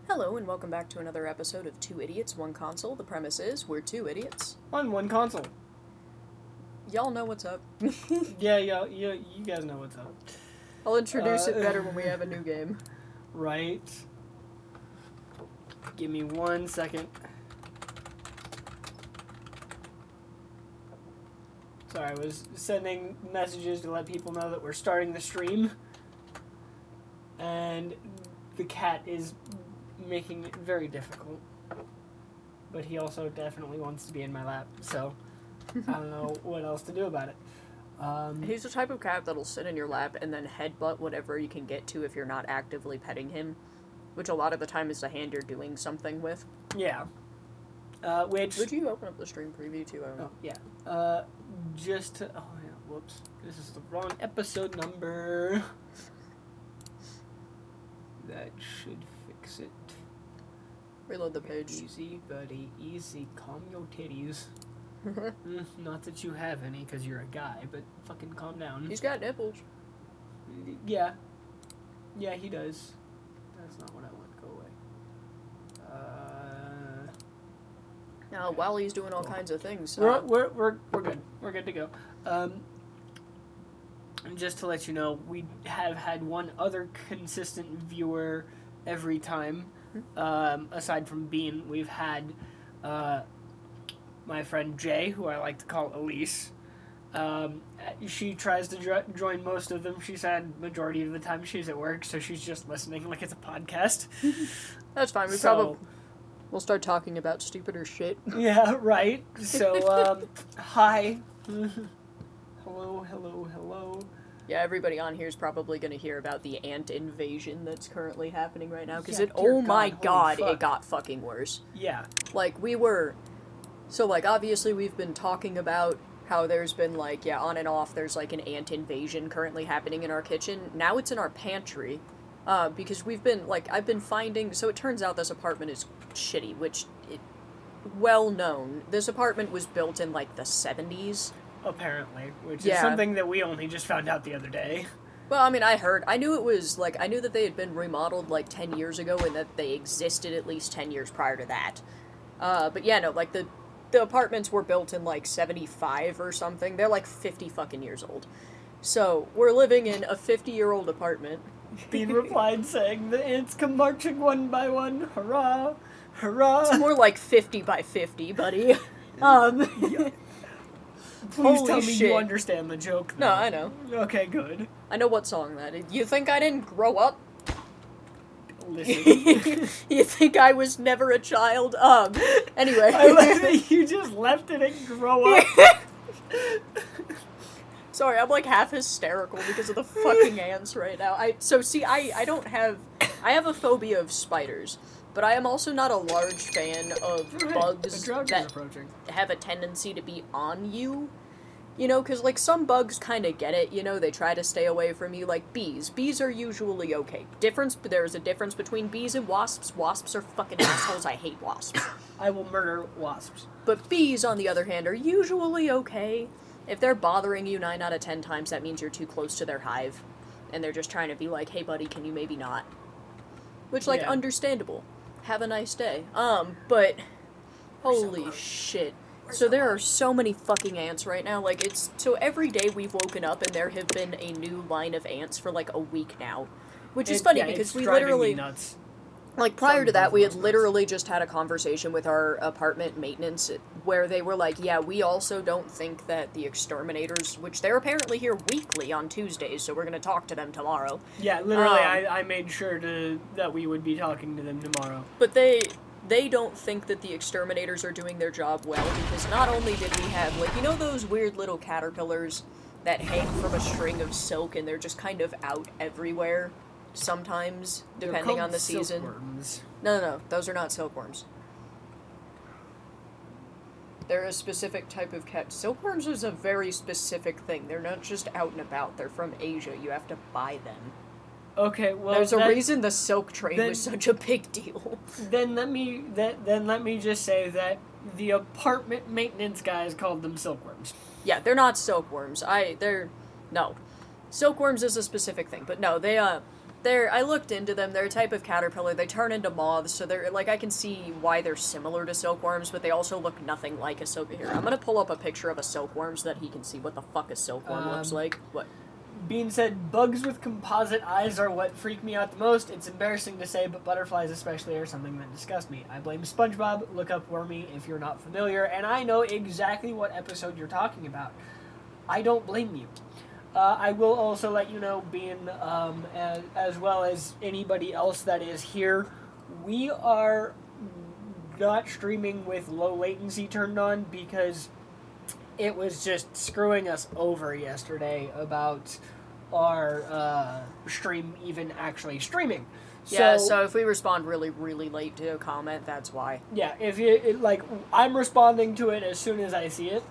Hello, and welcome back to another episode of Two Idiots, One Console. The premise is, we're two idiots. On one console. Y'all know what's up. Yeah, you guys know what's up. I'll introduce it better when we have a new game. Right. Give me 1 second. Sorry, I was sending messages to let people know that we're starting the stream. And the cat is making it very difficult. But he also definitely wants to be in my lap, so I don't know what else to do about it. He's the type of cat that'll sit in your lap and then headbutt whatever you can get to if you're not actively petting him, which a lot of the time is the hand you're doing something with. Yeah. Which... Would you open up the stream preview too? I don't know. Oh, yeah. Just to... Oh, yeah, whoops. This is the wrong episode number. That should fix it. Reload the page. Easy, buddy, easy. Calm your titties. Not that you have any, because you're a guy, but fucking calm down. He's got nipples. Yeah. Yeah, he does. That's not what I want. Go away. Now, while he's doing all kinds of things... We're good. We're good to go. And just to let you know, we have had one other consistent viewer every time. Aside from Bean, we've had my friend Jay, who I like to call Elise. She tries to join most of them. She said majority of the time she's at work, so she's just listening like it's a podcast. That's fine. We'll start talking about stupider shit. Yeah, right. So, hi. Hello. Yeah, everybody on here is probably going to hear about the ant invasion that's currently happening right now, because Yeah, oh my god, fuck. it got fucking worse. Yeah. Like, obviously we've been talking about how there's been, on and off, there's, an ant invasion currently happening in our kitchen. Now it's in our pantry, because I've been finding, so it turns out this apartment is shitty, well known. This apartment was built in, the 70s. Apparently, which is something that we only just found out the other day. Well, I mean, I knew that they had been remodeled, 10 years ago, and that they existed at least 10 years prior to that. But yeah, no, the apartments were built in, 75 or something. They're, 50 fucking years old. So, we're living in a 50-year-old apartment. Bean replied saying, "The ants come marching one by one, hurrah, hurrah." It's more like 50 by 50, buddy. Yeah. Please tell me shit. you understand the joke, though. No, I know. Okay, good. I know what song that is. You think I didn't grow up? Listen. You think I was never a child? Anyway. I like that you just left it and grow up. Sorry, I'm half hysterical because of the fucking ants right now. I have a phobia of spiders, but I am also not a large fan of bugs that have a tendency to be on you. You know, because, some bugs kind of get it, they try to stay away from you, like bees. Bees are usually okay. There's a difference between bees and wasps. Wasps are fucking assholes. I hate wasps. I will murder wasps. But bees, on the other hand, are usually okay. If they're bothering you 9 out of 10 times, that means you're too close to their hive. And they're just trying to be like, hey buddy, can you maybe not? Which, understandable. Have a nice day. But, holy shit. So there are so many fucking ants right now, so every day we've woken up and there have been a new line of ants for, a week now. Which is funny because we literally... nuts. Prior to that, we had literally just had a conversation with our apartment maintenance where they were like, yeah, we also don't think that the exterminators, which they're apparently here weekly on Tuesdays, so we're going to talk to them tomorrow. Yeah, literally, I made sure that we would be talking to them tomorrow. But they don't think that the exterminators are doing their job well, because not only did we have, those weird little caterpillars that hang from a string of silk and they're just kind of out everywhere? Sometimes, depending on the season. Silkworms. No, those are not silkworms. They're a specific type of cat. Silkworms is a very specific thing. They're not just out and about. They're from Asia. You have to buy them. Okay, well, there's a reason the silk trade was such a big deal. Then let me just say that the apartment maintenance guys called them silkworms. Yeah, they're not silkworms. No. Silkworms is a specific thing, but no, I looked into them. They're a type of caterpillar. They turn into moths, so they're like I can see why they're similar to silkworms, but they also look nothing like a silk. Here, I'm gonna pull up a picture of a silkworm so that he can see what the fuck a silkworm looks like. What? Bean said, bugs with composite eyes are what freak me out the most. It's embarrassing to say, but butterflies especially are something that disgust me. I blame SpongeBob. Look up Wormy if you're not familiar, and I know exactly what episode you're talking about. I don't blame you. I will also let you know, Bean, as well as anybody else that is here, we are not streaming with low latency turned on because it was just screwing us over yesterday about our stream even actually streaming. So if we respond really, really late to a comment, that's why. Yeah, I'm responding to it as soon as I see it,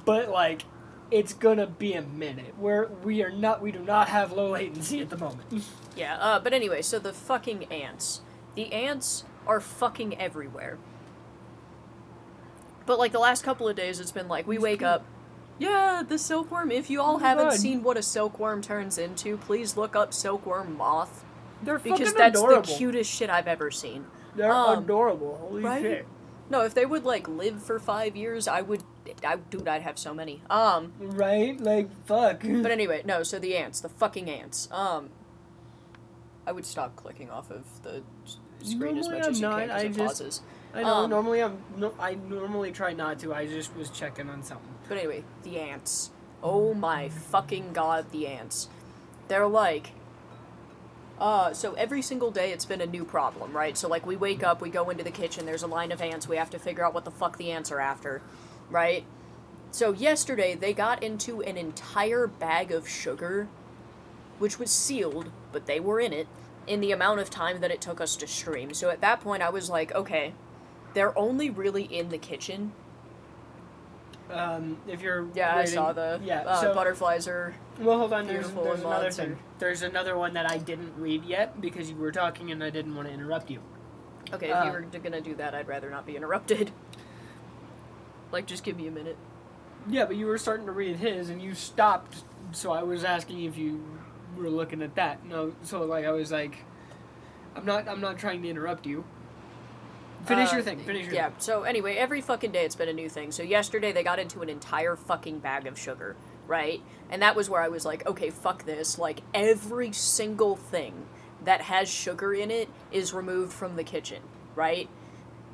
but like, it's gonna be a minute. We do not have low latency at the moment. Yeah, but anyway, so the fucking ants. The ants are fucking everywhere. But like the last couple of days, it's been like, we wake up, yeah, the silkworm. If you all haven't seen what a silkworm turns into, please look up silkworm moth. They're because fucking that's adorable. The cutest shit I've ever seen. They're adorable. Holy right? shit. No, if they would like live for 5 years, dude, I'd have so many. Right? Like, fuck. But anyway, no, so the ants, the fucking ants. I would stop clicking off of the screen as much as you can because it pauses. I know, I normally try not to, I just was checking on something. But anyway, the ants. Oh my fucking god, the ants. They're like... so every single day it's been a new problem, right? So like we wake up, we go into the kitchen, there's a line of ants, we have to figure out what the fuck the ants are after, right? So yesterday they got into an entire bag of sugar, which was sealed, but they were in it, in the amount of time that it took us to stream. So at that point I was like, okay, they're only really in the kitchen. If you're Yeah, waiting, I saw the so, butterflies are... Well, hold on, there's beautiful another moths thing. There's another one that I didn't read yet because you were talking and I didn't want to interrupt you. Okay, if you were gonna do that, I'd rather not be interrupted. Like, just give me a minute. Yeah, but you were starting to read his and you stopped, so I was asking if you were looking at that. No, so like I was like, I'm not trying to interrupt you. Finish your thing. Yeah, so anyway, every fucking day it's been a new thing. So yesterday they got into an entire fucking bag of sugar, right? And that was where I was like, okay, fuck this. Like, every single thing that has sugar in it is removed from the kitchen, right?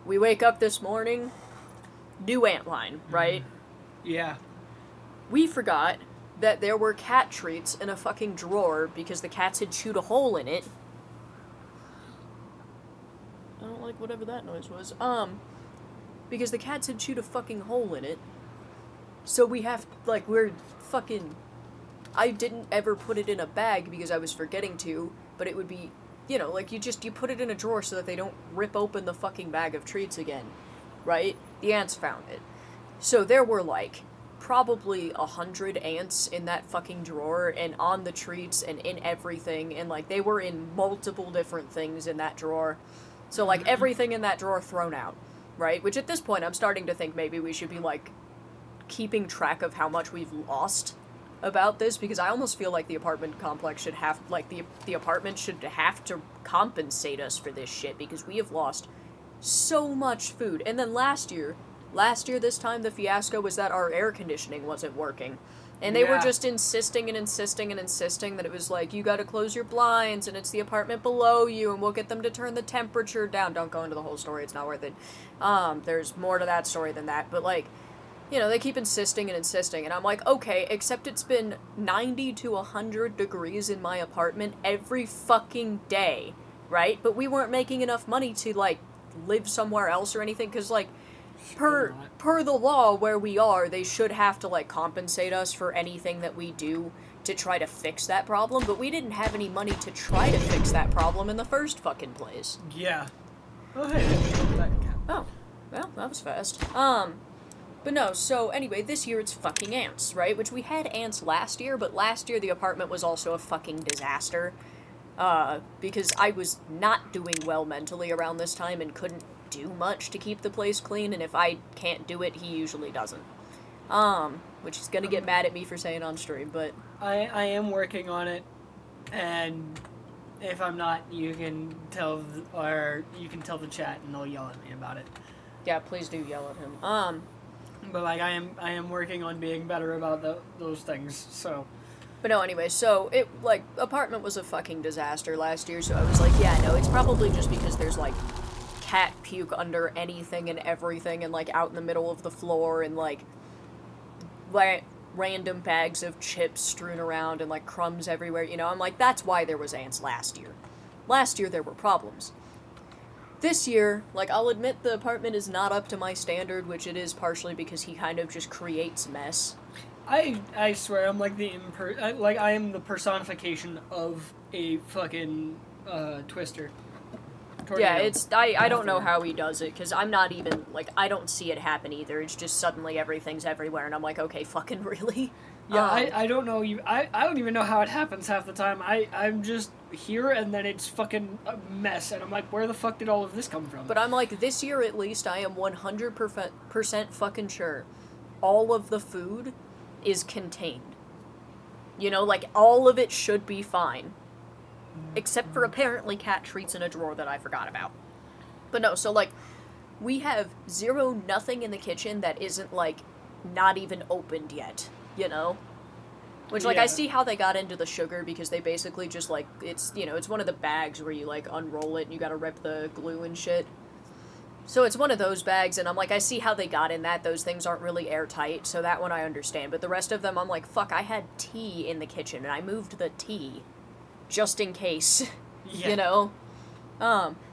We wake up this morning, new ant line, right? Yeah. We forgot that there were cat treats in a fucking drawer because the cats had chewed a hole in it. I don't like whatever that noise was. Because the cats had chewed a fucking hole in it. So we have, like, we're fucking... I didn't ever put it in a bag because I was forgetting to, but it would be, you know, like, you put it in a drawer so that they don't rip open the fucking bag of treats again, right? The ants found it. So there were, like, probably 100 ants in that fucking drawer, and on the treats, and in everything, and, like, they were in multiple different things in that drawer. So, like, everything in that drawer thrown out, right? Which at this point, I'm starting to think maybe we should be, like, keeping track of how much we've lost about this, because I almost feel like the apartment complex should have, like, the apartment should have to compensate us for this shit, because we have lost so much food. And then last year, this time, the fiasco was that our air conditioning wasn't working. And they were just insisting that it was like, you gotta close your blinds, and it's the apartment below you, and we'll get them to turn the temperature down. Don't go into the whole story, it's not worth it. There's more to that story than that, but, like, you know, they keep insisting, and I'm like, okay, except it's been 90 to 100 degrees in my apartment every fucking day, right? But we weren't making enough money to, like, live somewhere else or anything, because, like, per the law where we are, they should have to, like, compensate us for anything that we do to try to fix that problem, but we didn't have any money to try to fix that problem in the first fucking place. Yeah. Go ahead. Oh, well, that was fast. But no, so anyway, this year it's fucking ants, right? Which we had ants last year, but last year the apartment was also a fucking disaster. Because I was not doing well mentally around this time and couldn't do much to keep the place clean, and if I can't do it, he usually doesn't. Which he's gonna get mad at me for saying on stream, but... I am working on it. And if I'm not, you can tell the chat and they'll yell at me about it. Yeah, please do yell at him. But like I am working on being better about those things. So. But no, anyway, so it, like, apartment was a fucking disaster last year, so I was like, yeah, no, it's probably just because there's, like, cat puke under anything and everything, and, like, out in the middle of the floor, and, like, random bags of chips strewn around, and, like, crumbs everywhere, you know? I'm like, that's why there was ants last year. Last year there were problems. This year, like, I'll admit the apartment is not up to my standard, which it is partially because he kind of just creates mess. I swear I'm like I am the personification of a fucking twister. Tornado. Yeah, it's I don't know how he does it, because I'm not even, like, I don't see it happen either. It's just suddenly everything's everywhere, and I'm like, okay, fucking really? Yeah, I don't know. I don't even know how it happens half the time. I'm just here, and then it's fucking a mess, and I'm like, where the fuck did all of this come from? But I'm like, this year at least, I am 100% fucking sure all of the food is contained. You know, like, all of it should be fine. Except for apparently cat treats in a drawer that I forgot about. But no, so, like, we have nothing in the kitchen that isn't, like, not even opened yet, you know? Which, like, I see how they got into the sugar, because they basically just, like, it's, you know, it's one of the bags where you, like, unroll it and you gotta rip the glue and shit. So it's one of those bags, and I'm like, I see how they got in that. Those things aren't really airtight, so that one I understand. But the rest of them, I'm like, fuck, I had tea in the kitchen, and I moved the tea. Just in case. Yeah. You know?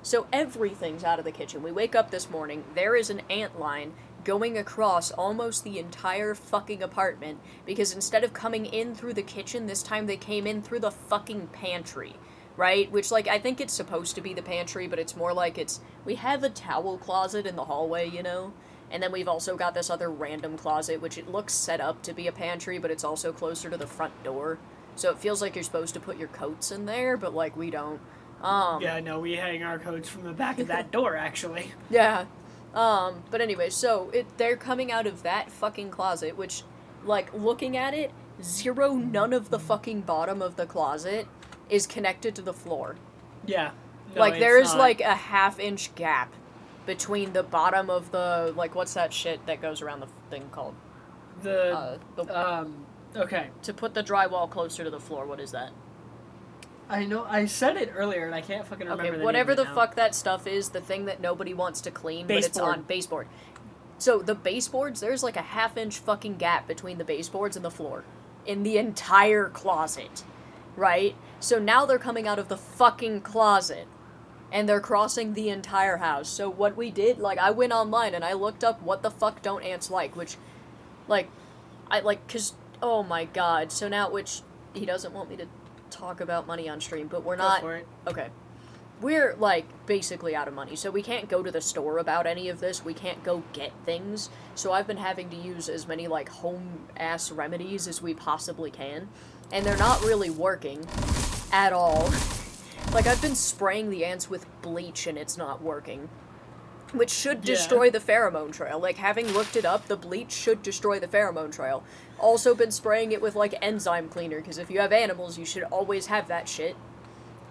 So everything's out of the kitchen. We wake up this morning, there is an ant line going across almost the entire fucking apartment, because instead of coming in through the kitchen, this time they came in through the fucking pantry. Right? Which, like, I think it's supposed to be the pantry, but it's more like we have a towel closet in the hallway, you know? And then we've also got this other random closet, which it looks set up to be a pantry, but it's also closer to the front door. So it feels like you're supposed to put your coats in there, but, like, we don't. Yeah, no, we hang our coats from the back of that door, actually. Yeah. But anyway, so they're coming out of that fucking closet, which, like, looking at it, none of the fucking bottom of the closet is connected to the floor. Yeah. No, like, there's, like, a half-inch gap between the bottom of the, like, what's that shit that goes around the thing called? Okay. To put the drywall closer to the floor, what is that? I know, I said it earlier, and I can't fucking remember the name whatever right the now. fuck that stuff is, the thing that nobody wants to clean, but it's on baseboard. So, the baseboards, there's, like, a half-inch fucking gap between the baseboards and the floor. In the entire closet. Right? So now they're coming out of the fucking closet, and they're crossing the entire house. So what we did, like, I went online and I looked up what the fuck don't ants like, which, like, cause, oh my god, so now, which, he doesn't want me to talk about money on stream, but we're not, Go for it. Okay. We're, like, basically out of money, so we can't go to the store about any of this, we can't go get things, so I've been having to use as many, like, home-ass remedies as we possibly can, and they're not really working at all. Like, I've been spraying the ants with bleach and it's not working, which should destroy the pheromone trail. Like, having looked it up, the bleach should destroy the pheromone trail. Also been spraying it with, like, enzyme cleaner, because if you have animals, you should always have that shit.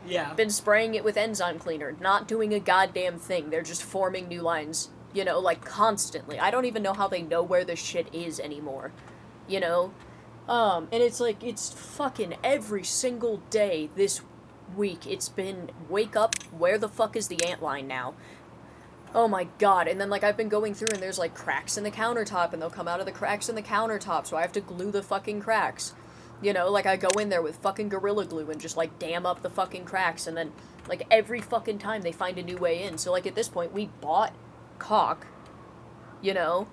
Yeah. Been spraying it with enzyme cleaner, not doing a goddamn thing. They're just forming new lines, you know, like, constantly. I don't even know how they know where this shit is anymore, you know? And it's like, it's fucking every single day this week, it's been, wake up, where the fuck is the antline now? Oh my god, and then, like, I've been going through and there's, like, cracks in the countertop, and they'll come out of the cracks in the countertop, so I have to glue the fucking cracks. You know, like, I go in there with fucking Gorilla Glue and just, like, dam up the fucking cracks, and then, like, every fucking time they find a new way in. So, like, at this point, we bought caulk, you know?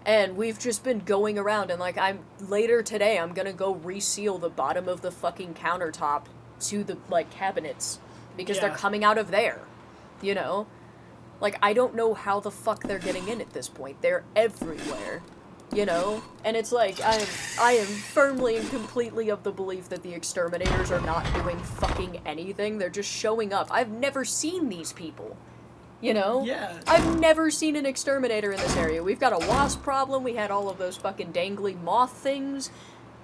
And we've just been going around, and, like, later today, I'm gonna go reseal the bottom of the fucking countertop to the, like, cabinets. Because they're coming out of there, you know? Like, I don't know how the fuck they're getting in at this point. They're everywhere, you know? And it's like, I am firmly and completely of the belief that the exterminators are not doing fucking anything. They're just showing up. I've never seen these people. You know? Yeah. I've never seen an exterminator in this area. We've got a wasp problem, we had all of those fucking dangly moth things.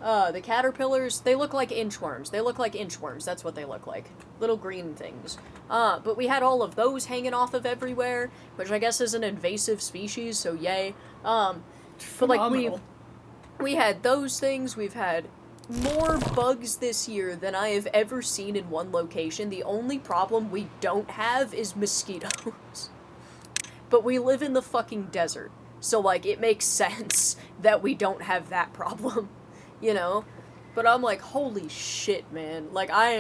The caterpillars, they look like inchworms. They look like inchworms, that's what they look like. Little green things. But we had all of those hanging off of everywhere, which I guess is an invasive species, so yay. But like, we had those things, we've had more bugs this year than I have ever seen in one location. The only problem we don't have is mosquitoes. But we live in the fucking desert, so like, it makes sense that we don't have that problem. You know? But I'm like, holy shit, man. Like, I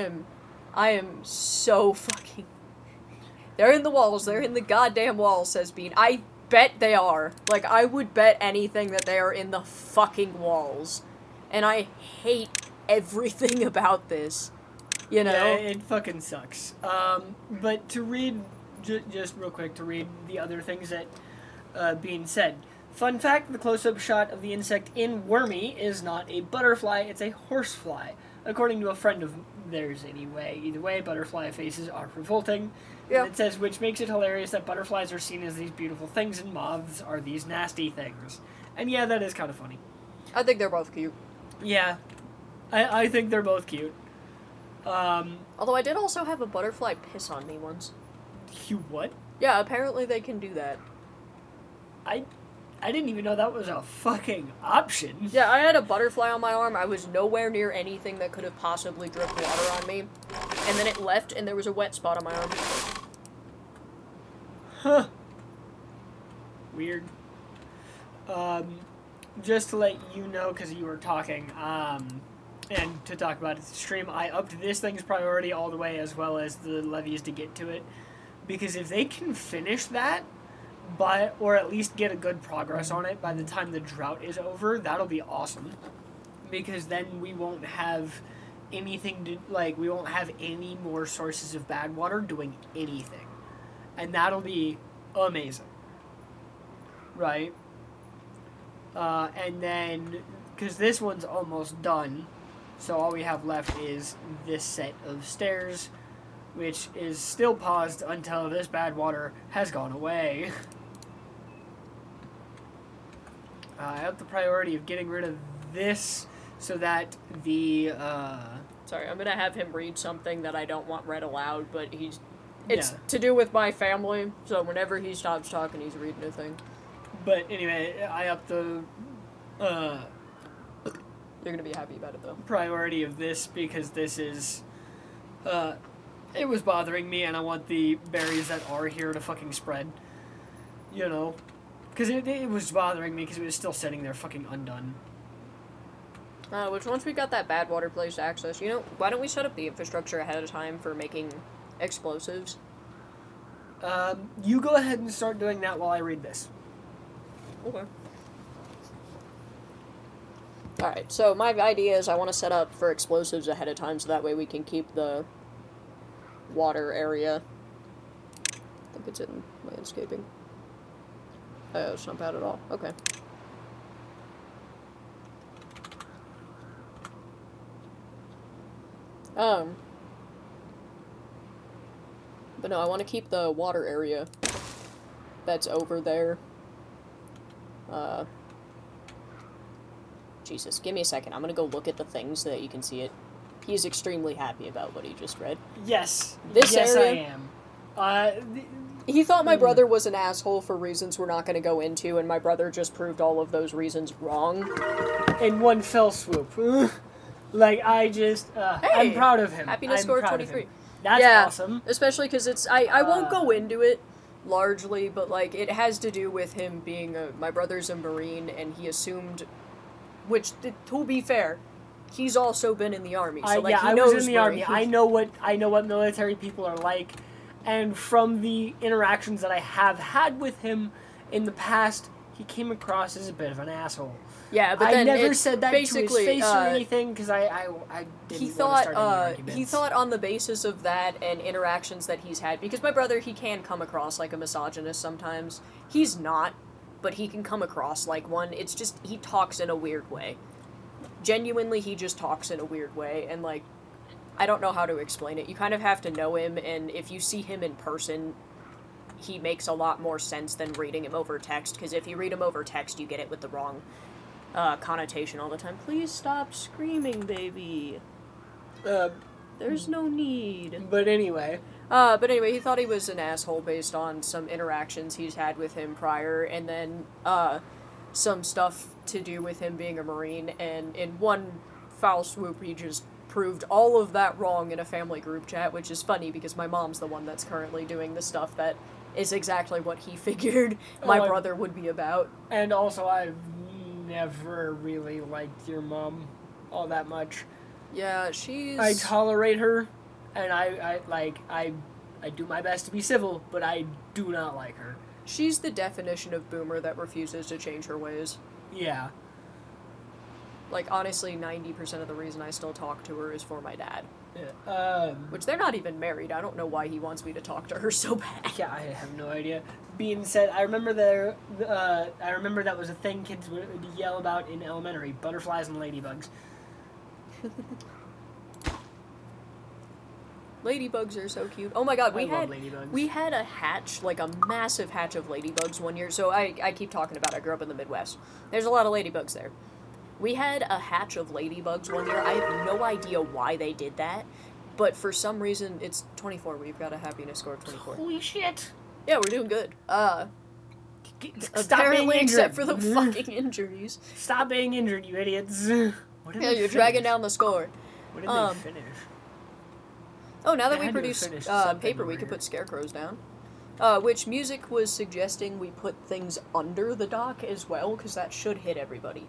am so fucking... They're in the walls. They're in the goddamn walls, says Bean. I bet they are. Like, I would bet anything that they are in the fucking walls. And I hate everything about this. You know? Yeah, it fucking sucks. But to read, just real quick, to read the other things that Bean said. Fun fact, the close-up shot of the insect in Wormy is not a butterfly, it's a horsefly. According to a friend of theirs anyway. Either way, butterfly faces are revolting. Yep. And it says, which makes it hilarious that butterflies are seen as these beautiful things and moths are these nasty things. And yeah, that is kind of funny. I think they're both cute. Yeah. I think they're both cute. Although I did also have a butterfly piss on me once. You what? Yeah, apparently they can do that. I didn't even know that was a fucking option. Yeah, I had a butterfly on my arm. I was nowhere near anything that could have possibly dripped water on me. And then it left, and there was a wet spot on my arm. Huh. Weird. Just to let you know, because you were talking, and to talk about it to stream, I upped this thing's priority all the way, as well as the levies to get to it. Because if they can finish that, or at least get a good progress on it by the time the drought is over, that'll be awesome. Because then we won't have anything to, like, we won't have any more sources of bad water doing anything. And that'll be amazing. Right? And then, because this one's almost done, so all we have left is this set of stairs, which is still paused until this bad water has gone away. I have the priority of getting rid of this so that the, Sorry, I'm gonna have him read something that I don't want read aloud, but it's to do with my family, so whenever he stops talking, he's reading a thing. But anyway, I upped the, You're gonna be happy about it, though. priority of this because this is, it was bothering me and I want the berries that are here to fucking spread. You know? Because it was bothering me because it was still sitting there fucking undone. Which once we got that bad water place to access, you know, why don't we set up the infrastructure ahead of time for making explosives? You go ahead and start doing that while I read this. Okay. Alright, so my idea is I want to set up for explosives ahead of time so that way we can keep the water area. I think it's in landscaping. Oh, it's not bad at all. Okay. But no, I want to keep the water area that's over there. Jesus, give me a second. I'm gonna go look at the things so that you can see it. He's extremely happy about what he just read. Yes. This yes, area, I am. He thought my brother was an asshole for reasons we're not going to go into, and my brother just proved all of those reasons wrong. In one fell swoop. Like, I just, Hey, I'm proud of him. Happiness score 23. That's awesome. Especially because it's, I won't go into it largely, but, like, it has to do with him being, my brother's a Marine, and he assumed, which, to be fair, he's also been in the Army, so, like, he knows I was in the Army. I know what military people are like. And from the interactions that I have had with him in the past, he came across as a bit of an asshole. Yeah, but I then never said that to his face or anything because I didn't he want to start any thought arguments. he thought on the basis of that and interactions that he's had, because my brother, he can come across like a misogynist sometimes. He's not, but he can come across like one. It's just he talks in a weird way. Genuinely, he just talks in a weird way, and like, I don't know how to explain it. You kind of have to know him, and if you see him in person, he makes a lot more sense than reading him over text, because if you read him over text, you get it with the wrong connotation all the time. Please stop screaming, baby. There's no need. But anyway. He thought he was an asshole based on some interactions he's had with him prior, and then, some stuff to do with him being a Marine, and in one foul swoop he just proved all of that wrong in a family group chat, which is funny because my mom's the one that's currently doing the stuff that is exactly what he figured my brother would be about. And also, I've never really liked your mom all that much. Yeah, she's... I tolerate her, and I do my best to be civil, but I do not like her. She's the definition of boomer that refuses to change her ways. Yeah. Like, honestly, 90% of the reason I still talk to her is for my dad. Yeah. Which they're not even married. I don't know why he wants me to talk to her so bad. Yeah, I have no idea. Being said, I remember that was a thing kids would yell about in elementary: butterflies and ladybugs. Ladybugs are so cute. Oh my god, I love ladybugs. We had a hatch, like a massive hatch of ladybugs one year. So I keep talking about I grew up in the Midwest. There's a lot of ladybugs there. We had a hatch of ladybugs one year. I have no idea why they did that, but for some reason, it's 24. We've got a happiness score of 24. Holy shit! Yeah, we're doing good. Stop Apparently, being injured. except for the fucking injuries. Stop being injured, you idiots. Yeah, you're dragging down the score. What did they finish? Oh, now that They we had to produce finish something paper, we over could here. put scarecrows down. Which music was suggesting we put things under the dock as well, because that should hit everybody.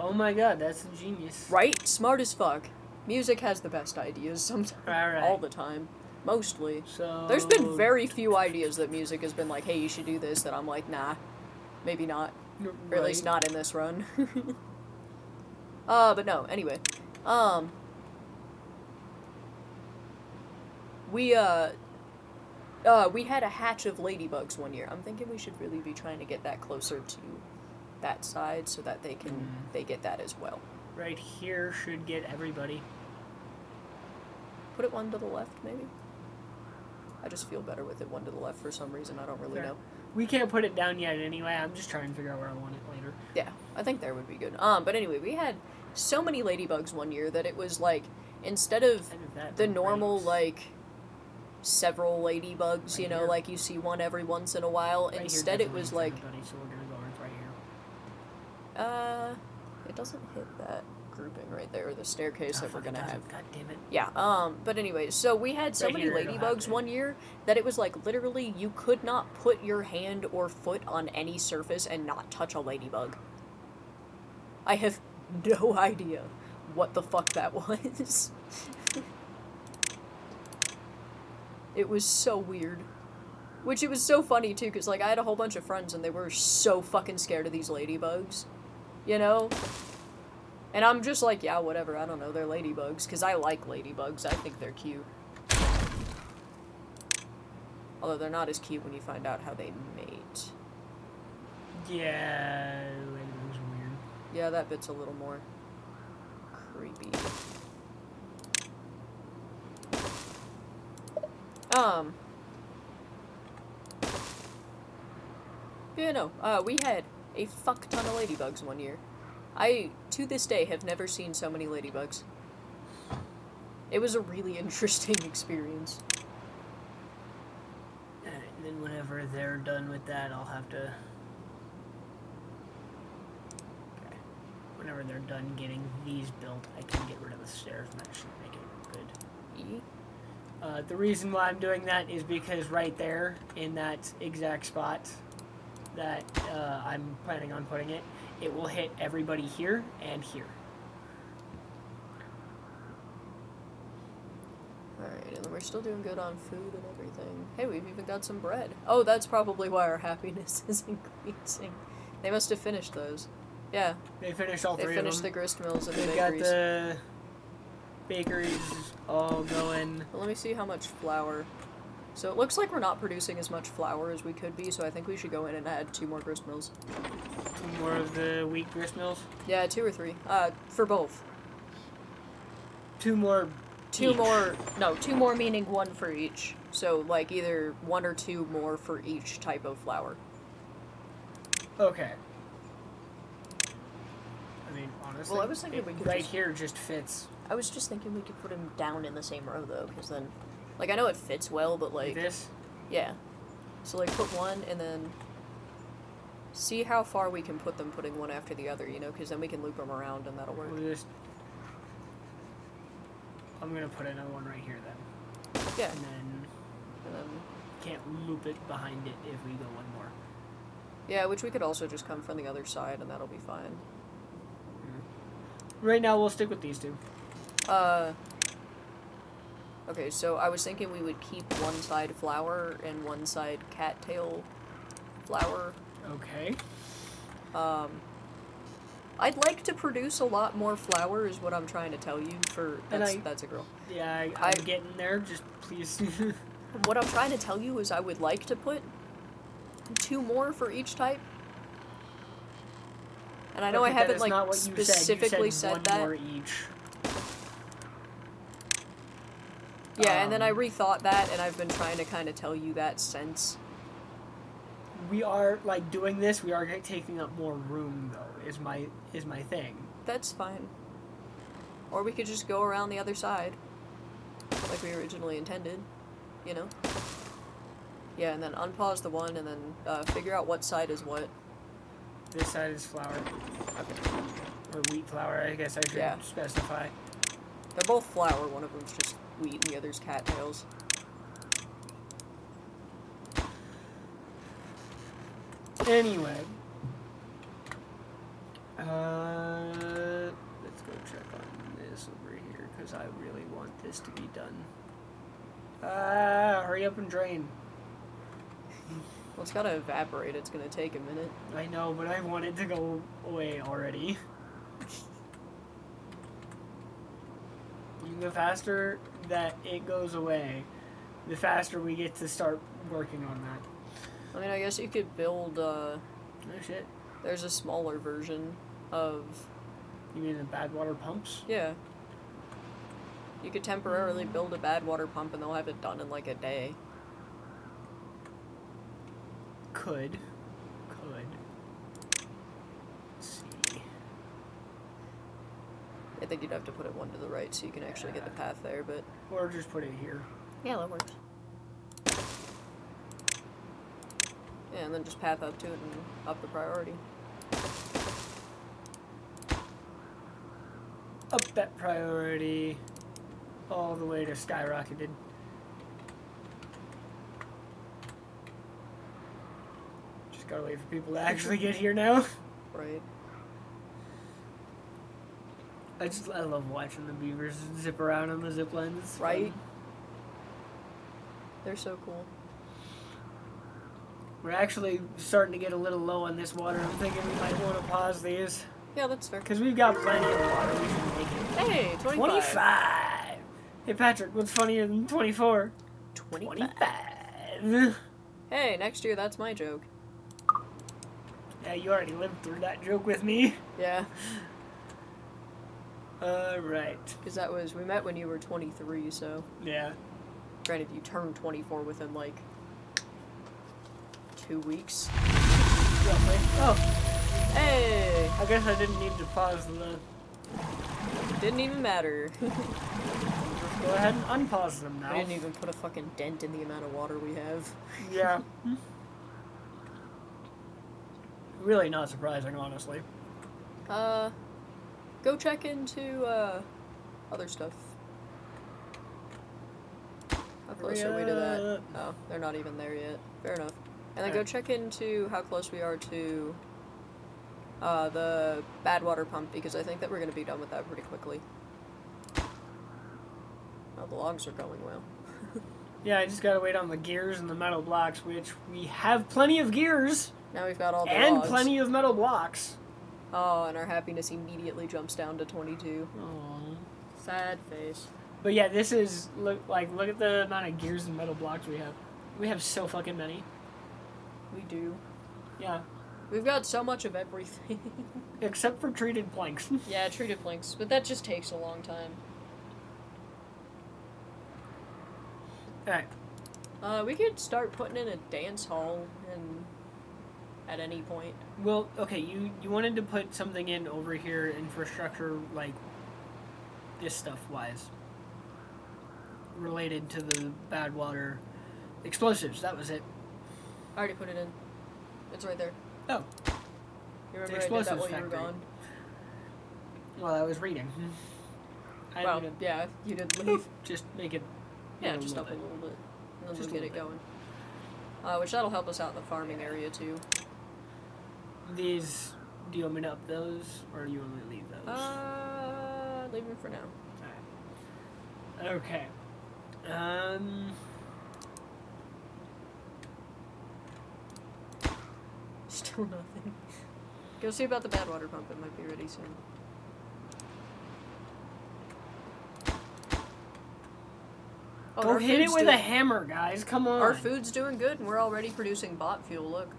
Oh my god, that's ingenious. Right? Smart as fuck. Music has the best ideas sometimes. Alright. All the time. Mostly. So There's been very few ideas that music has been like, hey, you should do this, that I'm like, nah. Maybe not. Or at least not in this run. But no, anyway. We had a hatch of ladybugs one year. I'm thinking we should really be trying to get that closer to that side so that they get that as well. Right here should get everybody. Put it one to the left, maybe? I just feel better with it one to the left for some reason. I don't really know. We can't put it down yet anyway. I'm just trying to figure out where I want it later. Yeah, I think there would be good. But anyway, we had so many ladybugs one year that it was like, instead of the normal, like, several ladybugs, Right you know, here. like you see one every once in a while, Right instead here it was definitely like, hits everybody, so we're gonna go with right here. it doesn't hit that grouping right there, or the staircase that we're gonna have. God damn it. Yeah, but anyways, so we had so Right many here, it'll ladybugs happen. one year that it was like, literally, you could not put your hand or foot on any surface and not touch a ladybug. I have no idea what the fuck that was. It was so weird. Which it was so funny, too, because, like, I had a whole bunch of friends, and they were so fucking scared of these ladybugs. You know? And I'm just like, yeah, whatever, I don't know, they're ladybugs, because I like ladybugs, I think they're cute. Although they're not as cute when you find out how they mate. Yeah, ladybugs are weird. Yeah, that bit's a little more creepy. Yeah, no, we had a fuck ton of ladybugs one year. I, to this day, have never seen so many ladybugs. It was a really interesting experience. Alright, and then whenever they're done with that, I'll have to... Okay. Whenever they're done getting these built, I can get rid of the stairs, and that should make it good. E? The reason why I'm doing that is because right there, in that exact spot that I'm planning on putting it, it will hit everybody here and here. Alright, and then we're still doing good on food and everything. Hey, we've even got some bread. Oh, that's probably why our happiness is increasing. They must have finished those. Yeah. They finished all three of them. They finished the grist mills and the They've got bakeries. the bakeries all going. Well, let me see how much flour. So it looks like we're not producing as much flour as we could be, so I think we should go in and add 2 more grist mills. 2 more of the wheat grist mills. Yeah, 2 or 3. For both. 2 more. 2 each. more. No, 2 more meaning 1 for each. So, like, either 1 or 2 more for each type of flour. Okay. I mean, honestly. Well, I was thinking we could right here just fits. I was just thinking we could put him down in the same row, though, because then... Like, I know it fits well, but, like... This? Yeah. So, like, put one, and then... See how far we can put them putting one after the other, you know? Because then we can loop them around, and that'll work. We'll just... I'm gonna put another one right here, then. Yeah. And then... Can't loop it behind it if we go one more. Yeah, which we could also just come from the other side, and that'll be fine. Right now, we'll stick with these two. Okay, so I was thinking we would keep one side flower and one side cattail flower. Okay. I'd like to produce a lot more flower, is what I'm trying to tell you. That's a girl. Yeah, I'm getting there. Just please. What I'm trying to tell you is I would like to put 2 more for each type. And I know I haven't, like, specifically said that. One more each. Yeah, and then I rethought that, and I've been trying to kind of tell you that since. We are, like, doing this, we are taking up more room, though, is my thing. That's fine. Or we could just go around the other side. Like we originally intended, you know? Yeah, and then unpause the one, and then figure out what side is what. This side is flour. Okay. Or wheat flour, I guess I should specify. They're both flour, one of them's just wheat and the other's cattails. Anyway. Let's go check on this over here, because I really want this to be done. Hurry up and drain. Well, it's gotta evaporate, it's gonna take a minute. I know, but I want it to go away already. The faster that it goes away, the faster we get to start working on that. I mean, I guess you could build, Oh shit. There's a smaller version of... You mean the bad water pumps? Yeah. You could temporarily build a bad water pump and they'll have it done in like a day. Could. Let's see. I think you'd have to put it one to the right so you can actually get the path there, but... Or just put it here. Yeah, that works. Yeah, and then just path up to it and up the priority. Up that priority all the way to skyrocketed. Just gotta wait for people to actually get here now. Right. I love watching the beavers zip around on the zip lines. Right? Fun. They're so cool. We're actually starting to get a little low on this water. I'm thinking we might want to pause these. Yeah, that's fair. Because we've got plenty of water. We should make it. Hey, 25. 25! Hey, Patrick, what's funnier than 24? 25. Hey, next year that's my joke. Yeah, you already lived through that joke with me. Yeah. Right. Because that was, we met when you were 23, so. Yeah. Granted, you turned 24 within, like, 2 weeks. Roughly. Oh. Hey! I guess I didn't need to pause the... Didn't even matter. Just go ahead and unpause them now. We didn't even put a fucking dent in the amount of water we have. Yeah. Really not surprising, honestly. Go check into, other stuff. How close are we to that? Oh, they're not even there yet. Fair enough. And then go check into how close we are to, the bad water pump, because I think that we're gonna be done with that pretty quickly. Oh, the logs are going well. Yeah, I just gotta wait on the gears and the metal blocks, which we have plenty of gears. Now we've got all the and logs. Plenty of metal blocks. Oh, and our happiness immediately jumps down to 22. Aww. Sad face. But yeah, this is, look at the amount of gears and metal blocks we have. We have so fucking many. We do. Yeah. We've got so much of everything. Except for treated planks. Yeah, treated planks, but that just takes a long time. Alright. We could start putting in a dance hall and at any point. Well, okay, you wanted to put something in over here, infrastructure, like, this stuff-wise. Related to the bad water explosives, that was it. I already put it in. It's right there. Oh. You remember I did that while you were gone? Well, I was reading. Well, yeah, you did leave. Just make it... Yeah, just up a little bit. And then we'll get it going. Which that'll help us out in the farming area, too. These... Do you want me to up those, or do you want me to leave those? Leave them for now. Alright. Okay. Still nothing. Go see about the bad water pump. It might be ready soon. Oh, go hit it with a hammer, guys. Come on. Our food's doing good, and we're already producing bot fuel. Look.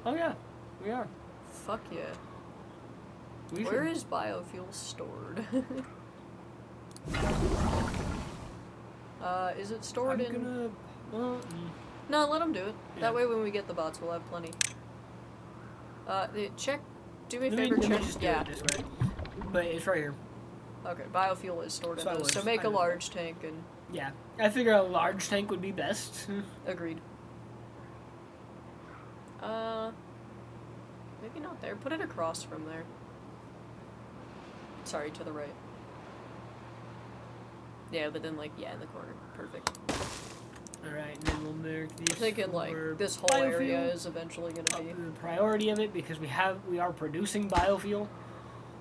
Oh yeah, we are. Fuck yeah. Where is biofuel stored? Is it stored in... No, let them do it. Yeah. That way when we get the bots, we'll have plenty. Check... Do me a favor, check... Yeah. This way. But it's right here. Okay, biofuel is stored in those, so make a large tank and... Yeah. I figure a large tank would be best. Agreed. Maybe not there. Put it across from there. Sorry, to the right. Yeah, but then, like, yeah, in the corner. Perfect. Alright, and then we'll make these. I'm thinking, like, this whole area is eventually going to be the priority of it, because we are producing biofuel,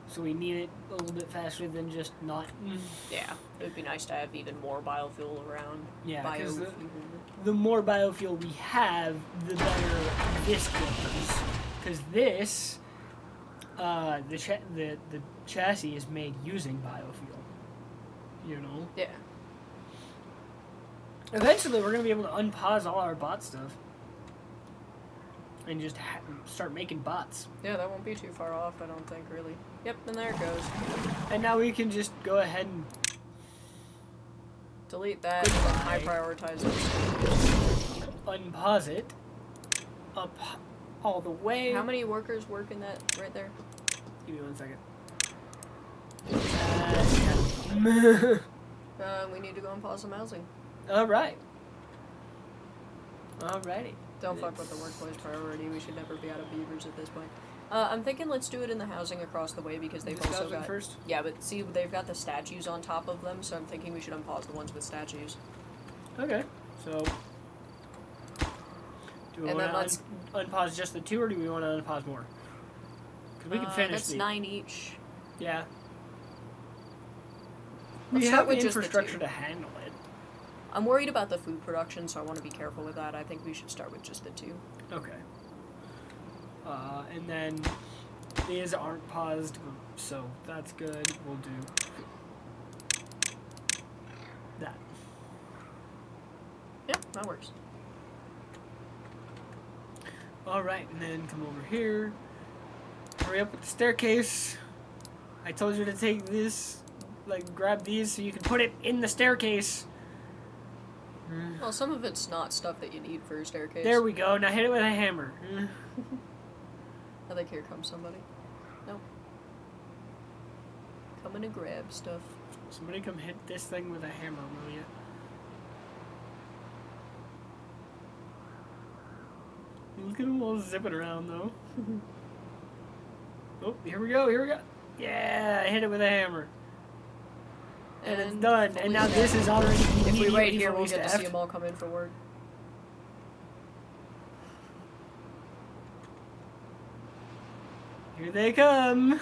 so we need it a little bit faster than just not. Yeah, it would be nice to have even more biofuel around. Yeah, because the more biofuel we have, the better this goes. Because this, the chassis is made using biofuel. You know? Yeah. Eventually, we're going to be able to unpause all our bot stuff. And just start making bots. Yeah, that won't be too far off, I don't think, really. Yep, and there it goes. And now we can just go ahead and... delete that and high prioritize this. Unpause it. Up all the way. How many workers work in that right there? Give me 1 second. We need to go and pause some housing. Alright. Alrighty. Don't fuck with the workplace priority. We should never be out of beavers at this point. I'm thinking let's do it in the housing across the way because they've also got... first? Yeah, but see, they've got the statues on top of them, so I'm thinking we should unpause the ones with statues. Okay. So... do we want to unpause just the two, or do we want to unpause more? Because we can finish that's 9 each. Yeah. Let's we start have with the just infrastructure the two. to handle it. I'm worried about the food production, so I want to be careful with that. I think we should start with just the two. Okay. And then these aren't paused, so that's good. We'll do that. Yeah, that works. Alright, and then come over here. Hurry up with the staircase. I told you to take this, like, grab these so you can put it in the staircase. Well, some of it's not stuff that you need for a staircase. There we go. Now hit it with a hammer. I think here comes somebody. No. Coming to grab stuff. Somebody come hit this thing with a hammer, will you? Look at them all zipping around, though. Oh, here we go, here we go. Yeah, I hit it with a hammer. And it's done. And now this is already if we wait here, we'll get to see them all come in for work. Here they come.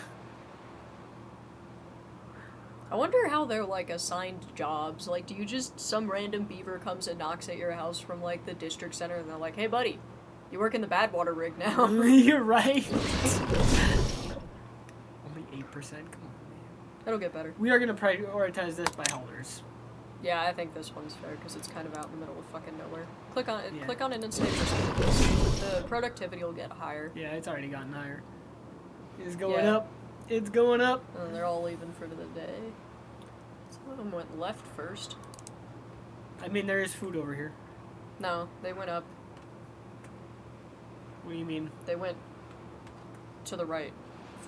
I wonder how they're, like, assigned jobs. Like, do you just... some random beaver comes and knocks at your house from, like, the district center, and they're like, hey, buddy, you work in the bad water rig now. You're right. Only 8%? Come on. It'll get better. We are going to prioritize this by holders. Yeah, I think this one's fair because it's kind of out in the middle of fucking nowhere. Click on it. Yeah. Click on it and stay for seconds. The productivity will get higher. Yeah, it's already gotten higher. It's going up. It's going up. And they're all leaving for the day. Some of them went left first. I mean, there is food over here. No, they went up. What do you mean? They went to the right,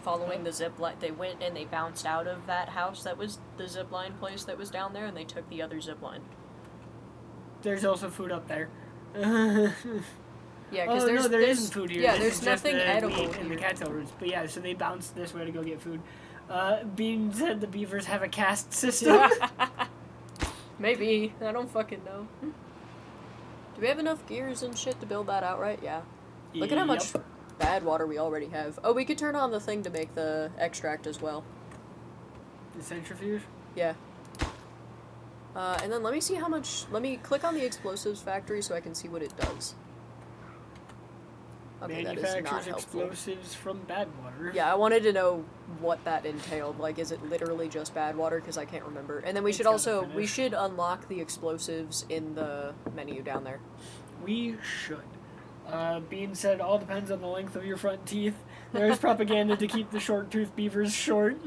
following the zip line. They went and they bounced out of that house that was the zip line place that was down there, and they took the other zip line. There's also food up there. Yeah, because there isn't food here. Yeah, this there's is just nothing the edible wheat and the here. cattail roots. But yeah, so they bounced this way to go get food. Bean said the beavers have a caste system. Maybe. I don't fucking know. Do we have enough gears and shit to build that outright? Yeah. Look at how much bad water we already have. Oh, we could turn on the thing to make the extract as well. The centrifuge? Yeah. And then let me see how much... Let me click on the explosives factory so I can see what it does. Okay, that is not Manufactures helpful. explosives from bad water. Yeah, I wanted to know what that entailed. Like, is it literally just bad water? Because I can't remember. And then we should also... We should unlock the explosives in the menu down there. We should. Bean said, all depends on the length of your front teeth. There's propaganda to keep the short-toothed beavers short.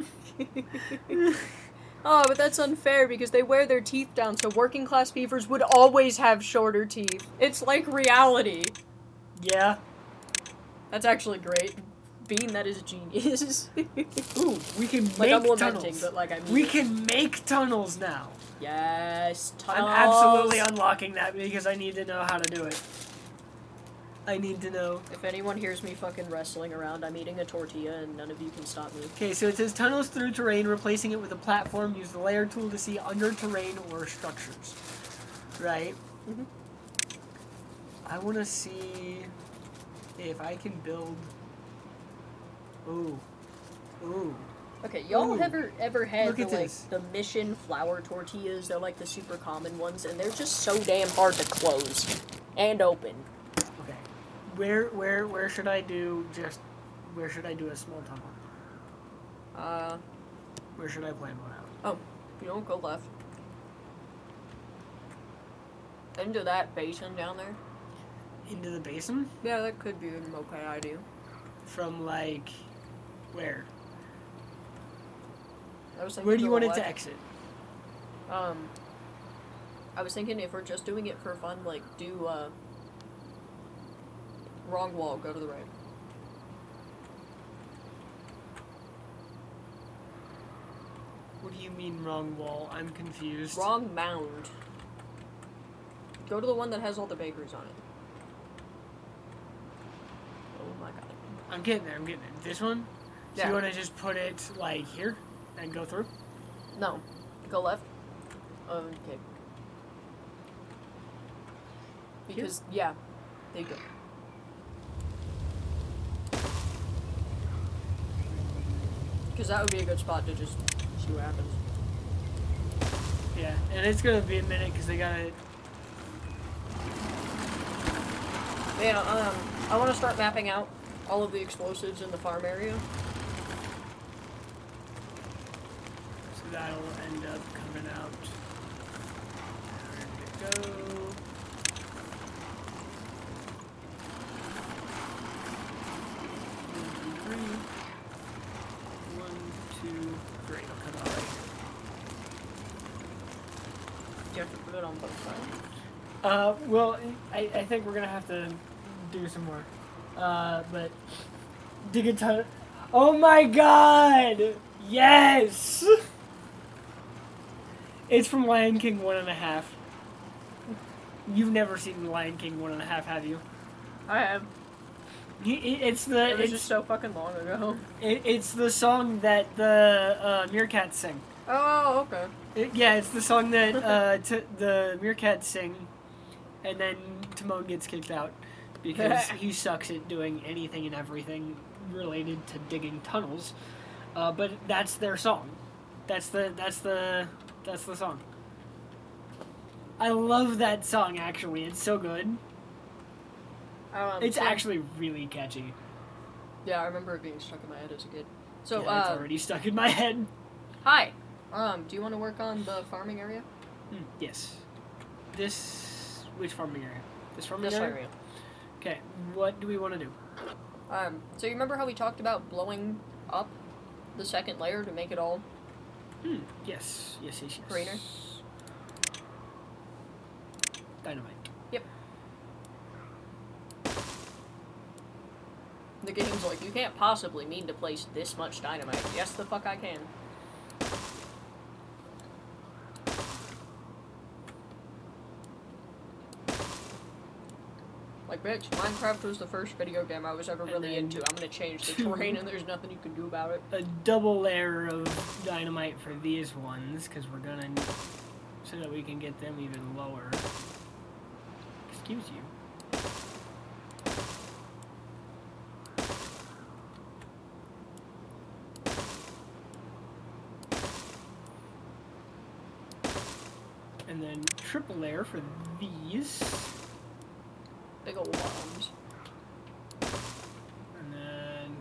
Oh, but that's unfair because they wear their teeth down, so working-class beavers would always have shorter teeth. It's like reality. Yeah. That's actually great. Bean, that is genius. Ooh, we can like, make I'm lamenting, tunnels. But like, I mean, we can make tunnels now. Yes, tunnels. I'm absolutely unlocking that because I need to know how to do it. I need to know. If anyone hears me fucking wrestling around, I'm eating a tortilla and none of you can stop me. Okay, so it says tunnels through terrain, replacing it with a platform. Use the layer tool to see under terrain or structures. Right? Mm-hmm. I want to see if I can build... Ooh. Ooh. Okay, y'all ever had the mission flour tortillas? They're like the super common ones, and they're just so damn hard to close and open. Okay. Where should I do where should I do a small tunnel? Where should I plan one out? Oh, you don't go left. Into that basin down there. Into the basin? Yeah, that could be an okay idea. From like where? I was thinking Where do you want it to exit? I was thinking if we're just doing it for fun, like do wrong wall, go to the right. What do you mean wrong wall? I'm confused. Wrong mound. Go to the one that has all the bakeries on it. Oh my god. I'm getting there. This one? So Yeah. you want to just put it like here and go through? No. Go left. Okay. Because, yeah. There you go. Because that would be a good spot to just see what happens. Yeah, and it's gonna be a minute because they gotta... Yeah, I want to start mapping out all of the explosives in the farm area. So that'll end up coming out. Where did it go? One, two, three. It'll come out right You have to put it on both sides. here. Well, I think we're gonna have to do some more. But dig a ton. Oh my god! Yes! It's from Lion King 1.5. You've never seen Lion King 1.5, have you? I have. It's just so fucking long ago. It's the song that the meerkats sing. Oh, okay. It's the song that the meerkats sing, and then Timon gets kicked out because he sucks at doing anything and everything related to digging tunnels. But that's their song. That's the song. I love that song. Actually, it's so good. It's actually really catchy. Yeah, I remember it being stuck in my head as a kid. So, yeah, it's already stuck in my head. Hi. Do you want to work on the farming area? Yes. Which farming area? This farming area? Okay, what do we want to do? So you remember how we talked about blowing up the second layer to make it all Yes. greener? Dynamite. Yep. The game's like, you can't possibly mean to place this much dynamite. Yes, the fuck I can. Like, bitch, Minecraft was the first video game I was ever really into. I'm gonna change the terrain and there's nothing you can do about it. A double layer of dynamite for these ones, because we're gonna... so that we can get them even lower. Excuse you. And then triple layer for these. Big ol' bombs. And then...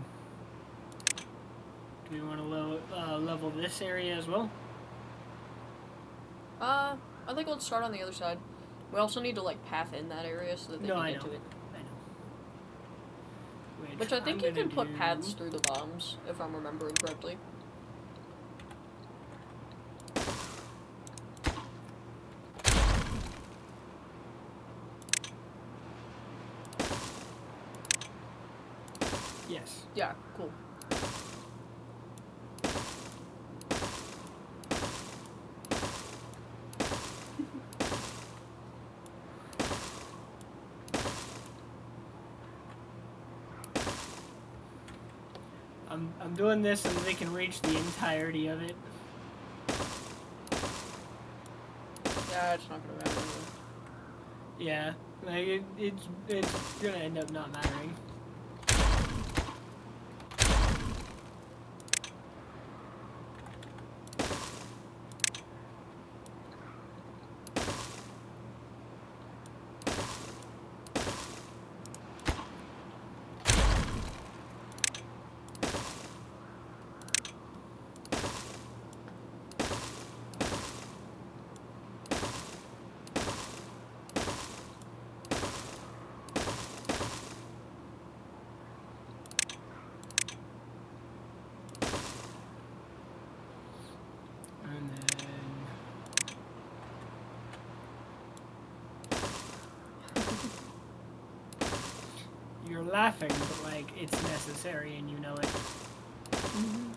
do we want to level this area as well? I think let's start on the other side. We also need to, like, path in that area so that they can get to it. I know. Which I think you can put paths through the bombs, if I'm remembering correctly. Yes. Yeah, cool. I'm doing this so that they can reach the entirety of it. Yeah, it's not gonna matter. Yeah, like it's gonna end up not mattering. You're laughing, but like it's necessary and you know it. Mm-hmm.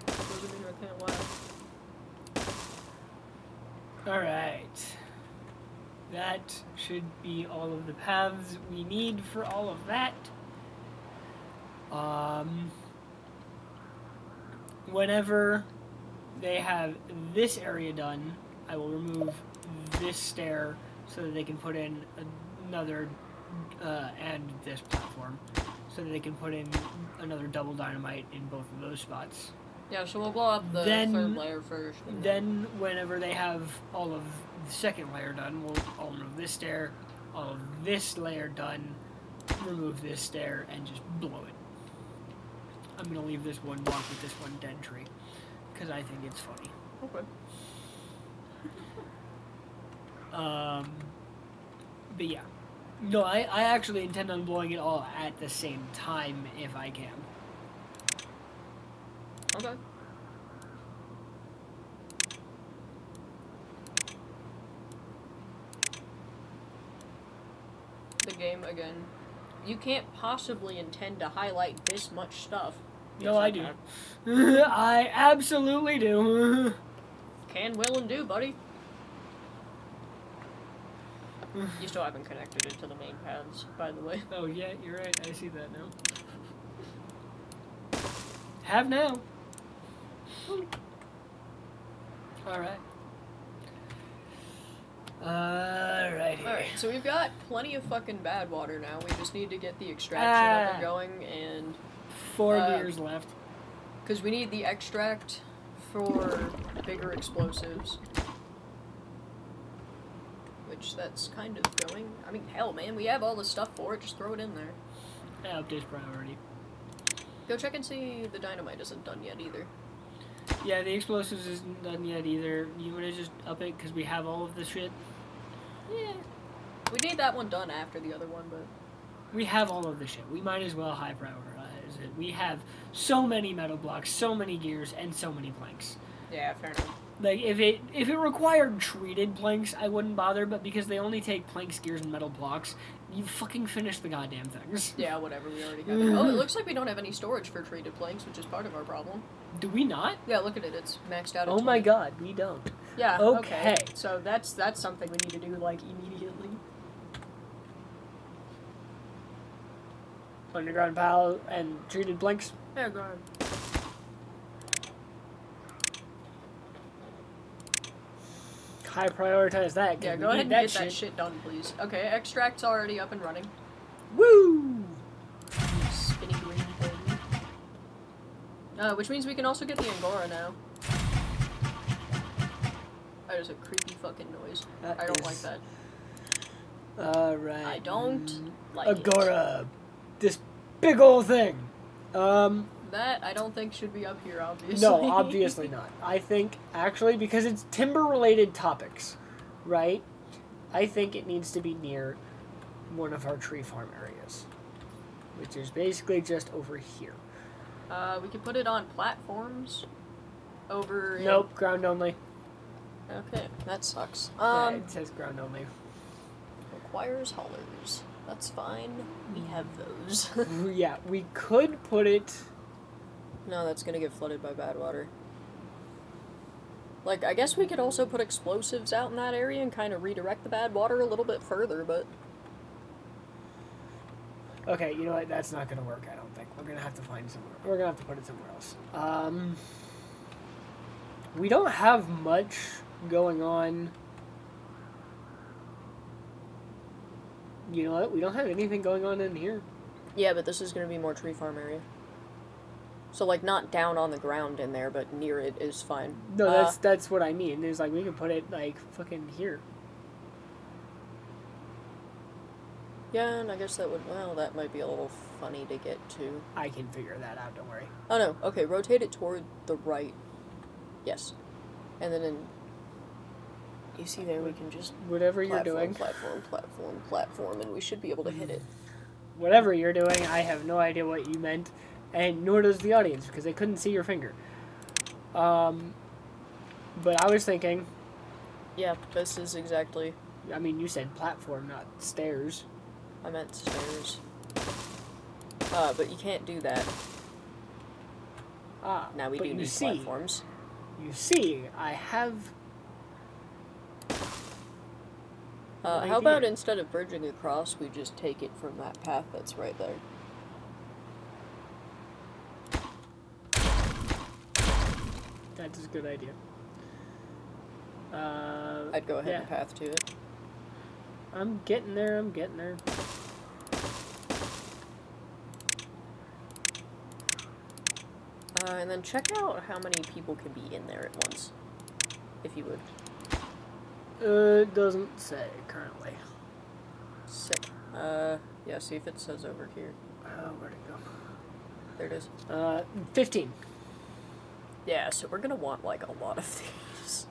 Doesn't mean I can't laugh. Alright. That should be all of the paths we need for all of that. Whenever they have this area done, I will remove this stair so that they can put in another and this platform, so that they can put in another double dynamite in both of those spots. Yeah, so we'll blow up the third layer first. Then, whenever they have all of the second layer done, I'll remove this stair, all of this layer done, remove this stair, and just blow it. I'm gonna leave this one block with this one dead tree, because I think it's funny. Okay. But yeah. No, I actually intend on blowing it all at the same time if I can. Okay. The game, again. You can't possibly intend to highlight this much stuff. No, I do. I absolutely do. Can, will, and do, buddy. You still haven't connected it to the main paths, by the way. Oh, yeah, you're right. I see that now. Have now. Alright. Alright. Alright, so we've got plenty of fucking bad water now. We just need to get the extraction up and going, and... 4 gears left. Because we need the extract for bigger explosives. Which that's kind of going. I mean, hell, man, we have all the stuff for it. Just throw it in there. Yeah, update priority. Go check and see the dynamite isn't done yet either. Yeah, the explosives isn't done yet either. You wanna just up it because we have all of the shit? Yeah. We need that one done after the other one, but... We have all of the shit. We might as well high prioritize it. We have so many metal blocks, so many gears, and so many planks. Yeah, fair enough. Like, if it required treated planks, I wouldn't bother, but because they only take planks, gears, and metal blocks, you fucking finish the goddamn things. Yeah, whatever, we already got it. Oh, it looks like we don't have any storage for treated planks, which is part of our problem. Do we not? Yeah, look at it, it's maxed out at 20. Oh my god, we don't. Yeah, Okay. So that's something we need to do, like, immediately. Underground pal and treated planks. Yeah, go ahead. High prioritize that. Yeah, go ahead and get that shit done, please. Okay, extract's already up and running. Woo! Spinny green thing. Which means we can also get the Angora now. That is a creepy fucking noise. I don't like that. Alright. I don't like Agora. This big old thing. That I don't think should be up here, obviously. No, obviously not. I think, actually, because it's timber-related topics, right? I think it needs to be near one of our tree farm areas, which is basically just over here. We could put it on platforms. Over. Nope, ground only. Okay, that sucks. Yeah, it says ground only. Requires haulers. That's fine. We have those. Yeah, we could put it. No, that's gonna get flooded by bad water. Like, I guess we could also put explosives out in that area and kind of redirect the bad water a little bit further, but... Okay, you know what? That's not gonna work, I don't think. We're gonna have to find somewhere. We're gonna have to put it somewhere else. We don't have much going on. You know what? We don't have anything going on in here. Yeah, but this is gonna be more tree farm area. So, like, not down on the ground in there, but near it is fine. No, that's what I mean. Is like, we can put it, like, fucking here. Yeah, and I guess that would... Well, that might be a little funny to get to. I can figure that out, don't worry. Oh, no. Okay, rotate it toward the right. Yes. And then in... You see there, we can just... Whatever you're doing. Platform, and we should be able to hit it. Whatever you're doing, I have no idea what you meant. And nor does the audience, because they couldn't see your finger. But I was thinking... Yeah, this is exactly... I mean, you said platform, not stairs. I meant stairs. But you can't do that. Now we do need platforms. You see, I have... how about instead of bridging across, we just take it from that path that's right there? That's a good idea. I'd go ahead and path to it. I'm getting there. And then check out how many people can be in there at once, if you would. It doesn't say currently. Sick. Yeah, see if it says over here. Where'd it go? There it is. 15. Yeah, so we're gonna want, like, a lot of these.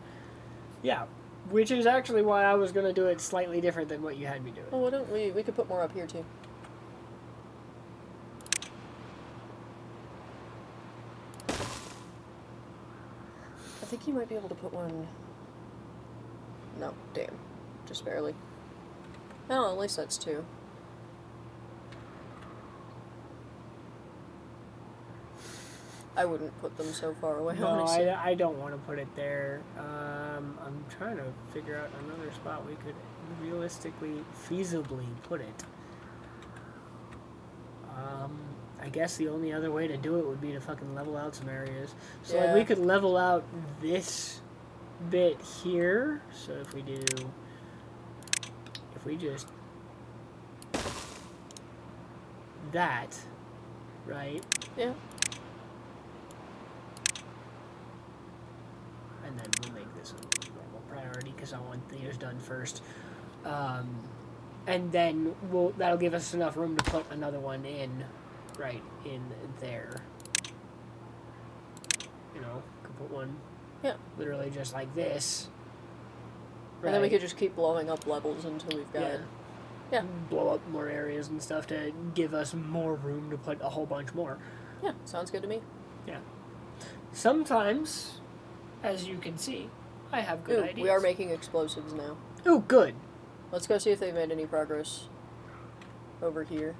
Yeah, which is actually why I was gonna do it slightly different than what you had me do it. Well, why don't we could put more up here, too. I think you might be able to put one... No, damn. Just barely. No, at least that's 2. I wouldn't put them so far away, No, honestly. I don't want to put it there. I'm trying to figure out another spot we could realistically, feasibly put it. I guess the only other way to do it would be to fucking level out some areas. So, like, we could level out this bit here. So if we just... that, right? Yeah. And then we'll make this a normal priority because I want these done first. And then that'll give us enough room to put another one in, right in there. You know, could put one, literally just like this. Right? And then we could just keep blowing up levels until we've got it. Yeah. Blow up more areas and stuff to give us more room to put a whole bunch more. Yeah, sounds good to me. Yeah. Sometimes, as you can see, I have good Ooh, ideas. we are making explosives now. Ooh, good. Let's go see if they've made any progress over here.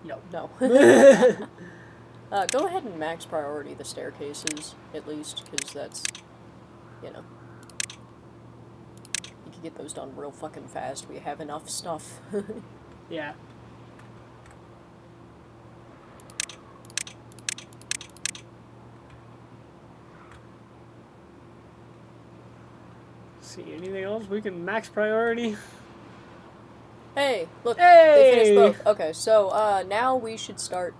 No. No. Go ahead and max priority the staircases, at least, because that's, you know, you can get those done real fucking fast. We have enough stuff. Yeah. See, anything else we can max priority? Hey, look, Hey! they finished both. Okay, so now we should start.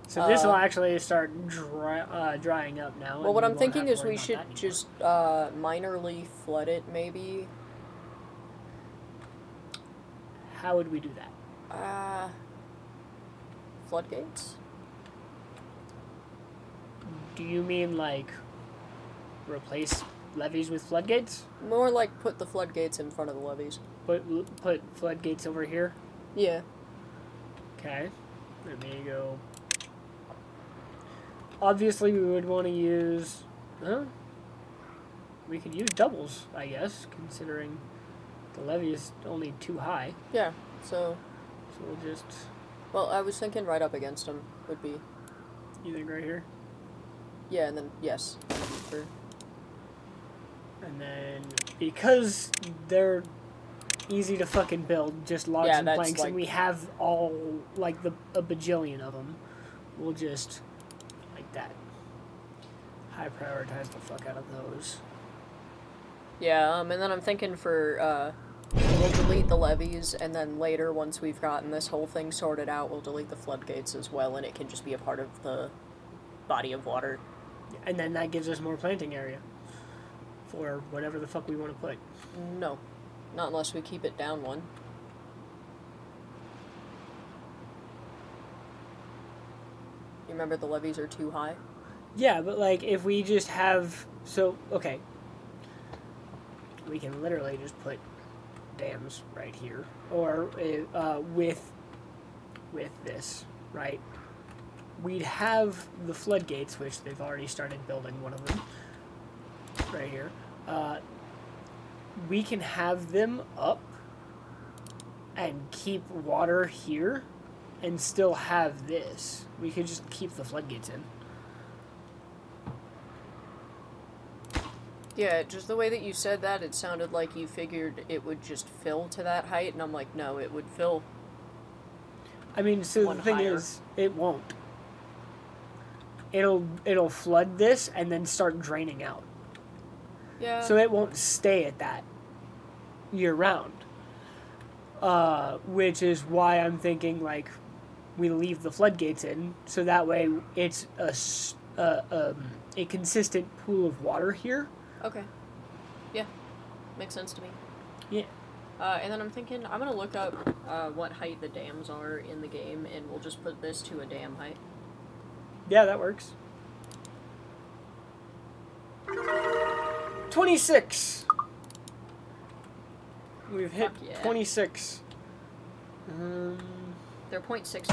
So this will actually start drying up now. Well, what I'm thinking is we should just minorly flood it, maybe. How would we do that? Floodgates? Do you mean like replace levees with floodgates? More like put the floodgates in front of the levees. Put floodgates over here? Yeah. Okay. Let me go. Obviously, we would want to use. We could use doubles, I guess, considering the levee is only too high. Yeah, so we'll just. Well, I was thinking right up against them would be. You think right here? Yeah, and then, yes. Sure. And then, because they're easy to fucking build, just logs and planks, and we have all, like, a bajillion of them, we'll just, like that, high prioritize the fuck out of those. Yeah, and then I'm thinking for, we'll delete the levees, and then later, once we've gotten this whole thing sorted out, we'll delete the floodgates as well, and it can just be a part of the body of water. And then that gives us more planting area for whatever the fuck we want to put. No. Not unless we keep it down one. You remember the levees are too high? Yeah, but like if we just have okay. We can literally just put dams right here. Or with this, right? We'd have the floodgates, which they've already started building one of them. Right here. We can have them up and keep water here and still have this. We could just keep the floodgates in. Yeah, just the way that you said that, it sounded like you figured it would just fill to that height, and I'm like, no, it would fill. I mean, so the thing is, it won't. It'll flood this and then start draining out. Yeah. So it won't stay at that year round. Which is why I'm thinking, like, we leave the floodgates in, so that way it's a consistent pool of water here. Okay. Yeah. Makes sense to me. Yeah. And then I'm thinking, I'm gonna look up what height the dams are in the game, and we'll just put this to a dam height. Yeah, that works. 26. We've hit 26. They're 0.6.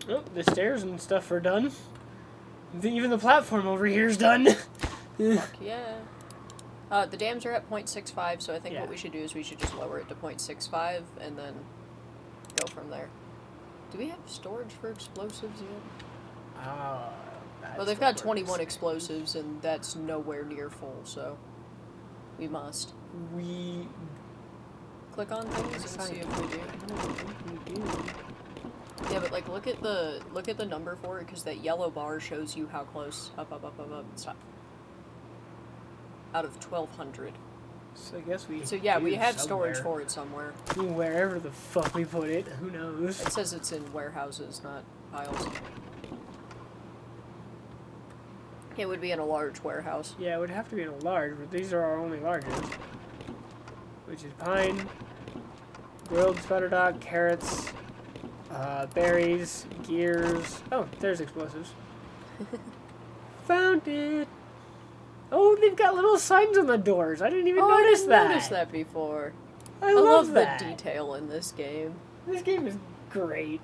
Oh, the stairs and stuff are done. Even the platform over here is done. Fuck yeah. The dams are at 0.65, so I think what we should do is we should just lower it to 0.65 and then go from there. Do we have storage for explosives yet? Well, they've got 21 explosives, and that's nowhere near full, so we must. We click on things and see if we do. I don't think we do. Yeah, but like look at the number for it, because that yellow bar shows you how close. Up. Stop. Out of 1,200. So I guess we. So yeah, we have storage for it somewhere. Wherever the fuck we put it, who knows? It says it's in warehouses, not piles. It would be in a large warehouse. Yeah, it would have to be in a large, but these are our only larges. Which is pine, grilled spider dog, carrots, berries, gears. Oh, there's explosives. Found it! Oh, they've got little signs on the doors. I didn't even notice that. I noticed that before. I love the that. detail in this game. This game is Great.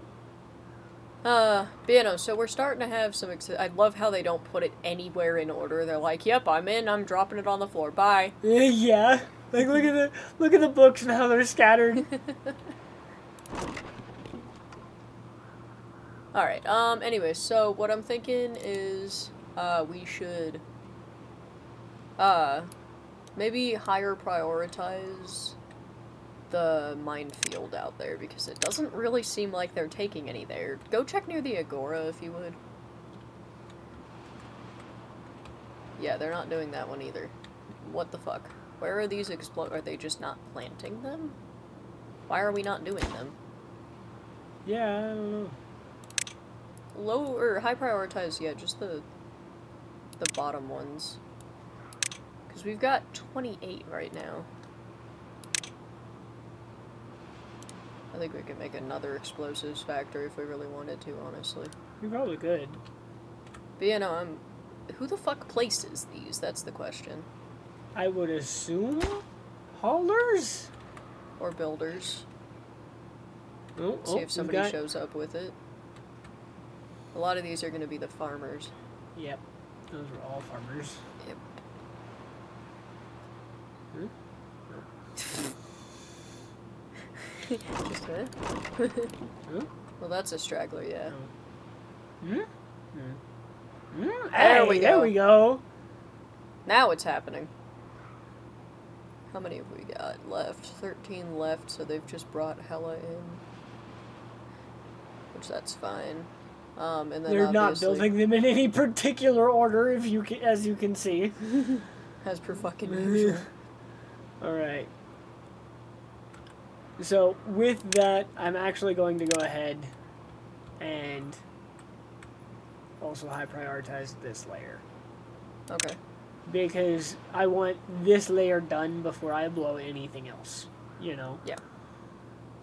But yeah, no, so we're starting to have some. I love how they don't put it anywhere in order. They're like, "Yep, I'm in. I'm dropping it on the floor. Bye." Yeah. Like look at the books and how they're scattered. All right. Anyway, so what I'm thinking is, we should, maybe higher prioritize the minefield out there because it doesn't really seem like they're taking any there. Go check near the Agora if you would. Yeah, they're not doing that one either. What the fuck? Where are these Are they just not planting them? Why are we not doing them? Yeah, I don't know. Low or high prioritize, yeah, just the bottom ones. Because we've got 28 right now. I think we could make another explosives factory if we really wanted to, honestly. We probably could. But yeah, no, who the fuck places these? That's the question. I would assume haulers? Or builders. Oh, See if somebody shows up with it. A lot of these are going to be the farmers. Yep. Those are all farmers. Yep. Just a minute. Well, that's a straggler, yeah. There we go. Now it's happening. How many have we got left? 13 left, so they've just brought hella in. Which that's fine. And then they're not building them in any particular order, as you can see. As per fucking usual. Alright. So, with that, I'm actually going to go ahead and also high prioritize this layer. Okay. Because I want this layer done before I blow anything else. You know? Yeah.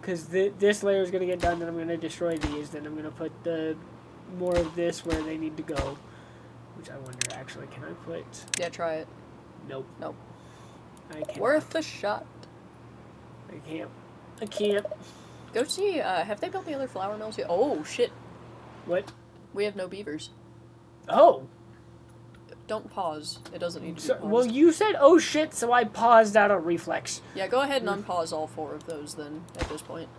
Because this layer is going to get done, then I'm going to destroy these, then I'm going to put more of this where they need to go. Which I wonder, actually, can I put... Yeah, try it. Nope. Nope. I can't. Worth a shot. I can't. Go see, have they built the other flour mills yet? Oh, shit. What? We have no beavers. Oh! Don't pause. It doesn't need to be paused. Well, you said, oh shit, so I paused out of reflex. Yeah, go ahead and unpause all 4 of those then, at this point.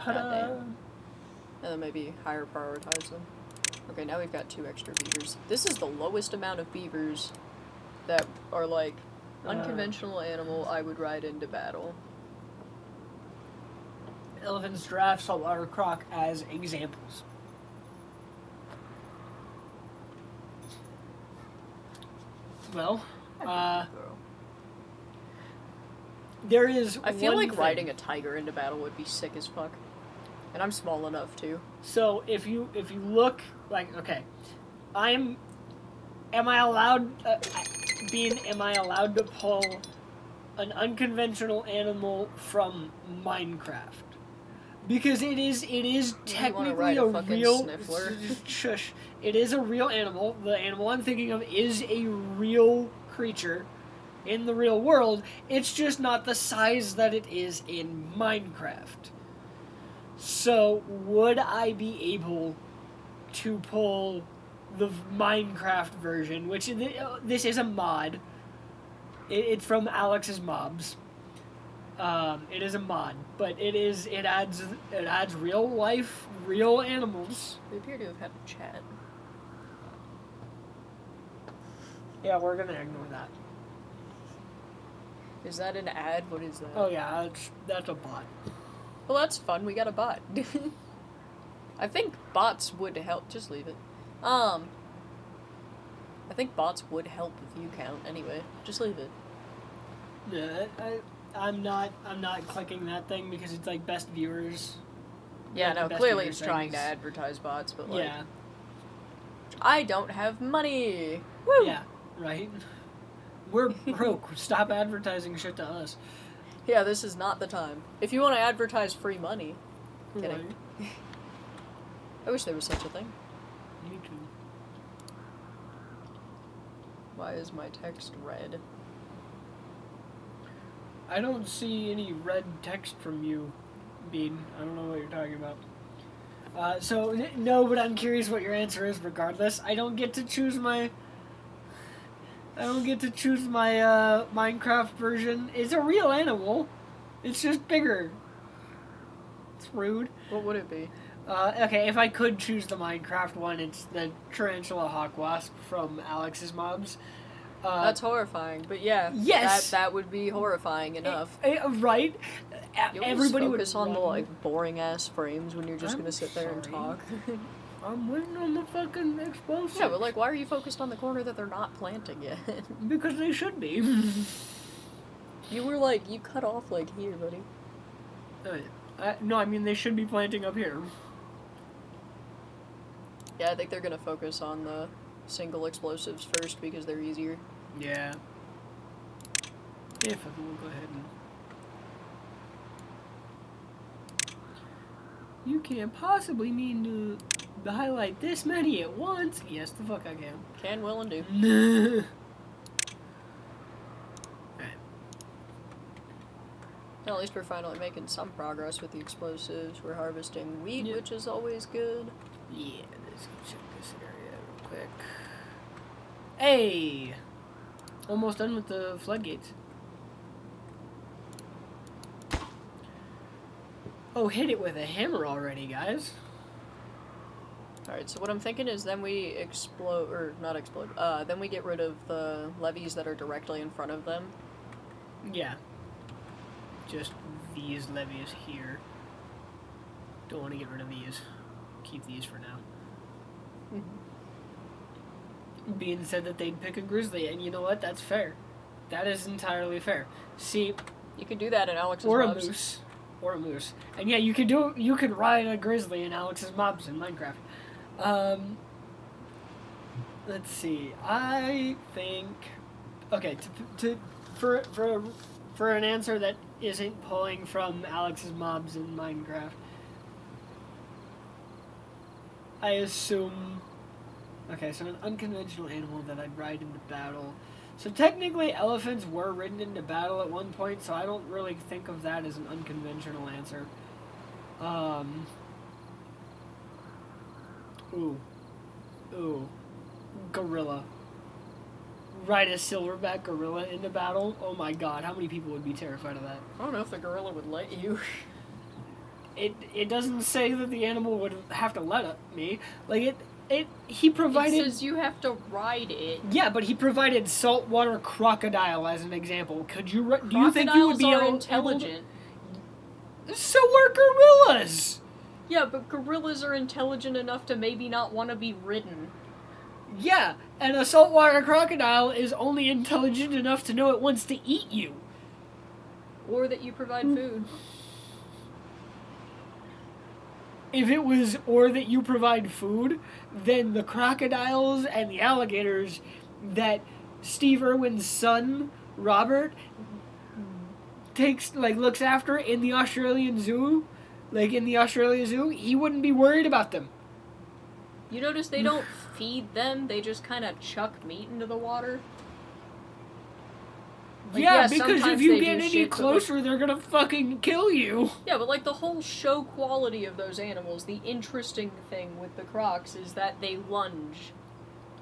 And then maybe higher prioritize them. Okay, now we've got 2 extra beavers. This is the lowest amount of beavers that are like unconventional animal I would ride into battle. Elephants, giraffes, saltwater croc as examples. Well, there is. I feel like riding a tiger into battle would be sick as fuck, and I'm small enough too. So if you look like okay, am I allowed to pull an unconventional animal from Minecraft? Because it is technically a real sniffler. Shush. It is a real animal. The animal I'm thinking of is a real creature in the real world. It's just not the size that it is in Minecraft. So, would I be able to pull the Minecraft version, which this is a mod. It's from Alex's Mobs. It is a mod, but it adds real life, real animals. We appear to have had a chat. Yeah, we're gonna ignore that. Is that an ad? What is that? Oh yeah, that's a bot. Well, that's fun. We got a bot. I think bots would help. Just leave it. I think bots would help view count anyway. Just leave it. Yeah, I'm not clicking that thing because it's like best viewers. Yeah, like no, clearly it's trying to advertise bots, but like, yeah, I don't have money. Woo! Yeah, right. We're broke. Stop advertising shit to us. Yeah, this is not the time. If you want to advertise free money, kidding. Right. I wish there was such a thing. Me too. Why is my text red? I don't see any red text from you, Bean. I don't know what you're talking about. No, but I'm curious what your answer is regardless. I don't get to choose my Minecraft version. It's a real animal. It's just bigger. It's rude. What would it be? Okay, if I could choose the Minecraft one, it's the Tarantula Hawk Wasp from Alex's Mobs. That's horrifying, but yeah, yes, that would be horrifying enough. Right? You Everybody focus would on the run. like boring ass frames when you're just I'm gonna sit there and sorry. talk. I'm waiting on the fucking explosive. Yeah, but like, why are you focused on the corner that they're not planting yet? Because they should be. You were like, you cut off like here, buddy. No, I mean they should be planting up here. Yeah, I think they're gonna focus on the single explosives first because they're easier. Yeah. If I will go ahead and. You can't possibly mean to highlight this many at once. Yes, the fuck I can. Can, will, and do. Well, at least we're finally making some progress with the explosives. We're harvesting wheat, Yep. which is always good. Yeah, let's go check this area real quick. Hey! Almost done with the floodgates. Oh, hit it with a hammer already, guys. Alright, so what I'm thinking is then we then we get rid of the levees that are directly in front of them. Yeah. Just these levies here. Don't want to get rid of these. Keep these for now. Being said that they'd pick a grizzly, and you know what? That's fair. That is entirely fair. See, You could do that in Alex's or a Mobs. moose, or a moose, and yeah, you could ride a grizzly in Alex's Mobs in Minecraft. Let's see. I think okay for an answer that isn't pulling from Alex's Mobs in Minecraft. I assume. Okay, so an unconventional animal that I'd ride into battle. So technically, elephants were ridden into battle at one point, so I don't really think of that as an unconventional answer. Ooh. Gorilla. Ride a silverback gorilla into battle? Oh my god, how many people would be terrified of that? I don't know if the gorilla would let you. It doesn't say that the animal would have to let me. Like, he provided... It says you have to ride it. Yeah, but he provided saltwater crocodile as an example. Do you think you would be Crocodiles are intelligent. So are gorillas! Yeah, but gorillas are intelligent enough to maybe not want to be ridden. Yeah, and a saltwater crocodile is only intelligent enough to know it wants to eat you. Or that you provide food. If it was or that you provide food, then the crocodiles and the alligators that Steve Irwin's son, Robert, looks after in the Australian zoo, he wouldn't be worried about them. You notice they don't feed them, they just kind of chuck meat into the water? Like, yeah, because if sometimes you they get do any shit, but, closer, they're gonna fucking kill you. Yeah, but like the whole show quality of those animals, the interesting thing with the crocs is that they lunge.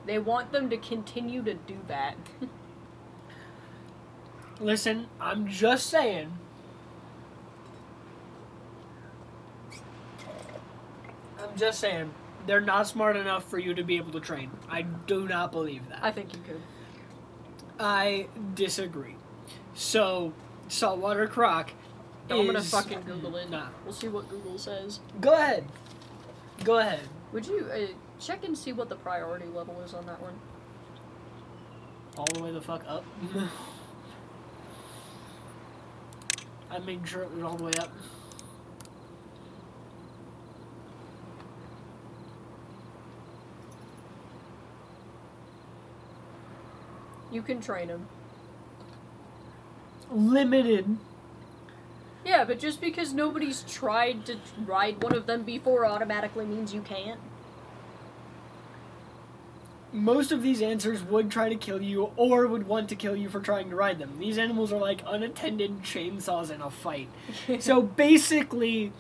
They want them to continue to do that. Listen, I'm just saying. They're not smart enough for you to be able to train. I do not believe that. I think you could. I disagree. So, saltwater croc I'm gonna fucking Google it. Nah. We'll see what Google says. Go ahead. Would you check and see what the priority level is on that one? All the way the fuck up. I made sure it was all the way up. You can train them. Limited. Yeah, but just because nobody's tried to ride one of them before automatically means you can't. most of these answers would try to kill you or would want to kill you for trying to ride them. These animals are like unattended chainsaws in a fight. So basically,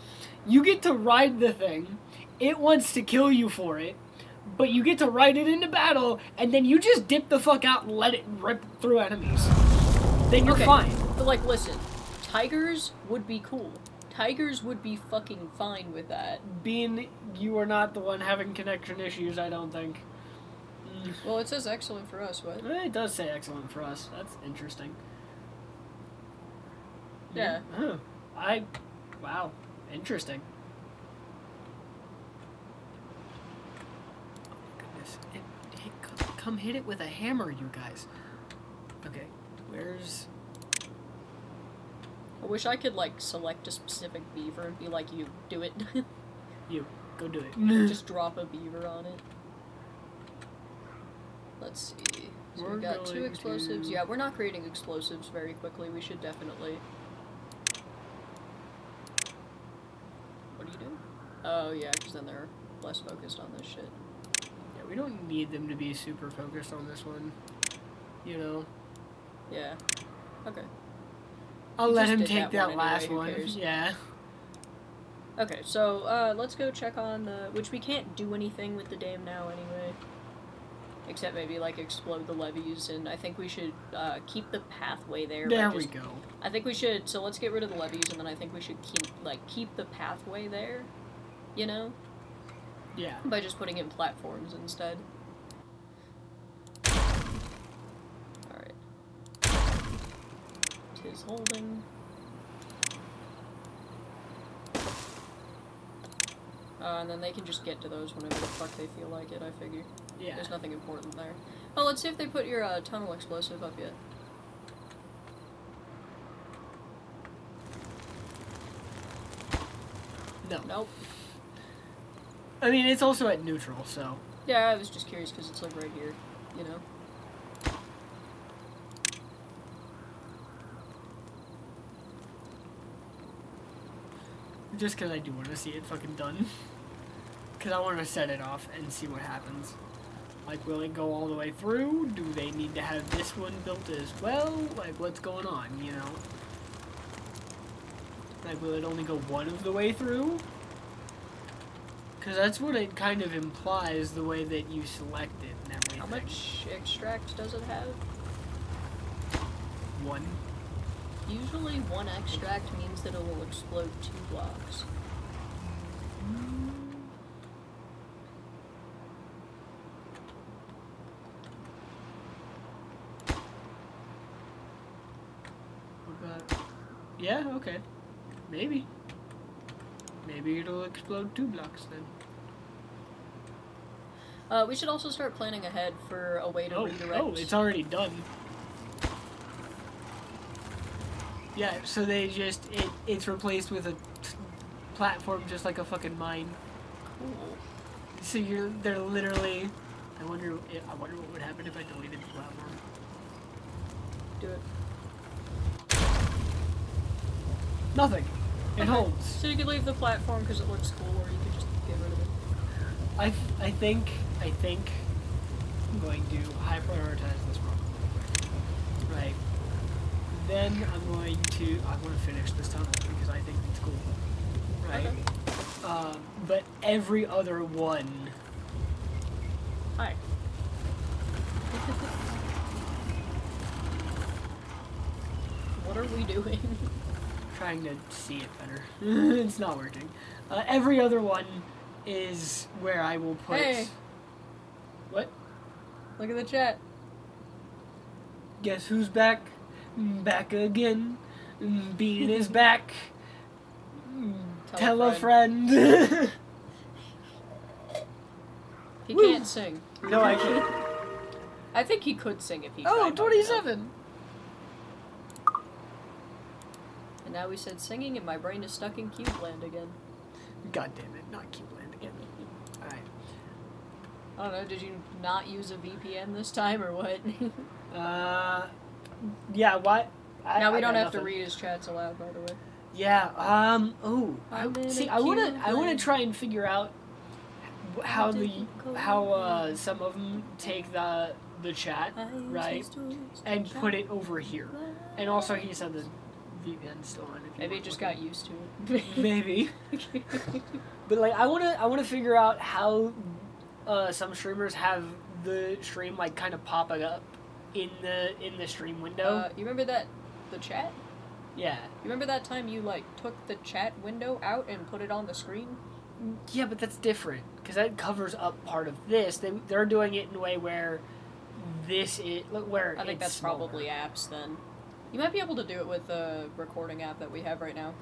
you get to ride the thing, it wants to kill you for it, but you get to ride it into battle, and then you just dip the fuck out and let it rip through enemies. Then you're fine. But, like, listen, tigers would be cool. Tigers would be fucking fine with that. Being you are not the one having connection issues, I don't think. Well, it says excellent for us, what? It does say excellent for us. That's interesting. Yeah. Wow. Interesting. Oh my goodness. Come hit it with a hammer, you guys. Okay, where's... I wish I could, like, select a specific beaver and be like, you, do it. You, go do it. Just drop a beaver on it. Let's see. So we got 2 explosives. Yeah, we're not creating explosives very quickly. We should definitely... What are you doing? Oh, yeah, because then they're less focused on this shit. Yeah, we don't need them to be super focused on this one. You know? Yeah. Okay. I'll let him take that last one. Yeah. Okay, so let's go check on the... Which we can't do anything with the dam now anyway. Except maybe, like, explode the levees, and I think we should keep the pathway there. There we go. I think we should... So let's get rid of the levees, and then I think we should keep the pathway there, you know? Yeah. By just putting in platforms instead. Alright. Tis holding. And then they can just get to those whenever the fuck they feel like it, I figure. Yeah. There's nothing important there. Oh, let's see if they put your tunnel explosive up yet. No. Nope. I mean, it's also at neutral, so... Yeah, I was just curious because it's like right here, you know? Just because I do want to see it fucking done. Because I want to set it off and see what happens. Like, will it go all the way through? Do they need to have this one built as well? Like, what's going on, you know? Like, will it only go one of the way through? Because that's what it kind of implies, the way that you select it and everything. How much extract does it have? 1. Usually 1 extract means that it will explode 2 blocks. Yeah, okay. Maybe. Maybe it'll explode 2 blocks then. We should also start planning ahead for a way to redirect. Oh, it's already done. Yeah, so they just, it's replaced with a platform just like a fucking mine. Cool. So they're literally, I wonder what would happen if I deleted the platform. Do it. Nothing. It holds. So you could leave the platform because it looks cool, or you could just get rid of it. I think I'm going to high prioritize this one real quick. Right. Then I want to finish this tunnel because I think it's cool. Right. Okay. But every other one. Hi. What are we doing? Trying to see it better. It's not working. Every other one is where I will put... Hey! What? Look at the chat. Guess who's back? Back again. Bean is back. Tell a friend. He can't sing. No, I can't. I think he could sing if he tried. Oh, 27! And now we said singing and my brain is stuck in Cube Land again. God damn it, not Cube Land again. Alright. I don't know, did you not use a VPN this time or what? Yeah, what? Now we don't have to read his chats aloud, by the way. Yeah, I'm in see, a I wanna Cube try and figure out how some of them take the chat, right, and put it over here. And also he said the VPN's still on. Maybe it just got used to it. Maybe. But like I wanna figure out how some streamers have the stream like kind of popping up in the stream window. You remember the chat? Yeah. You remember that time you like took the chat window out and put it on the screen? Yeah, but that's different because that covers up part of this. They're doing it in a way where this is where I think that's smaller. probably apps then. You might be able to do it with the recording app that we have right now.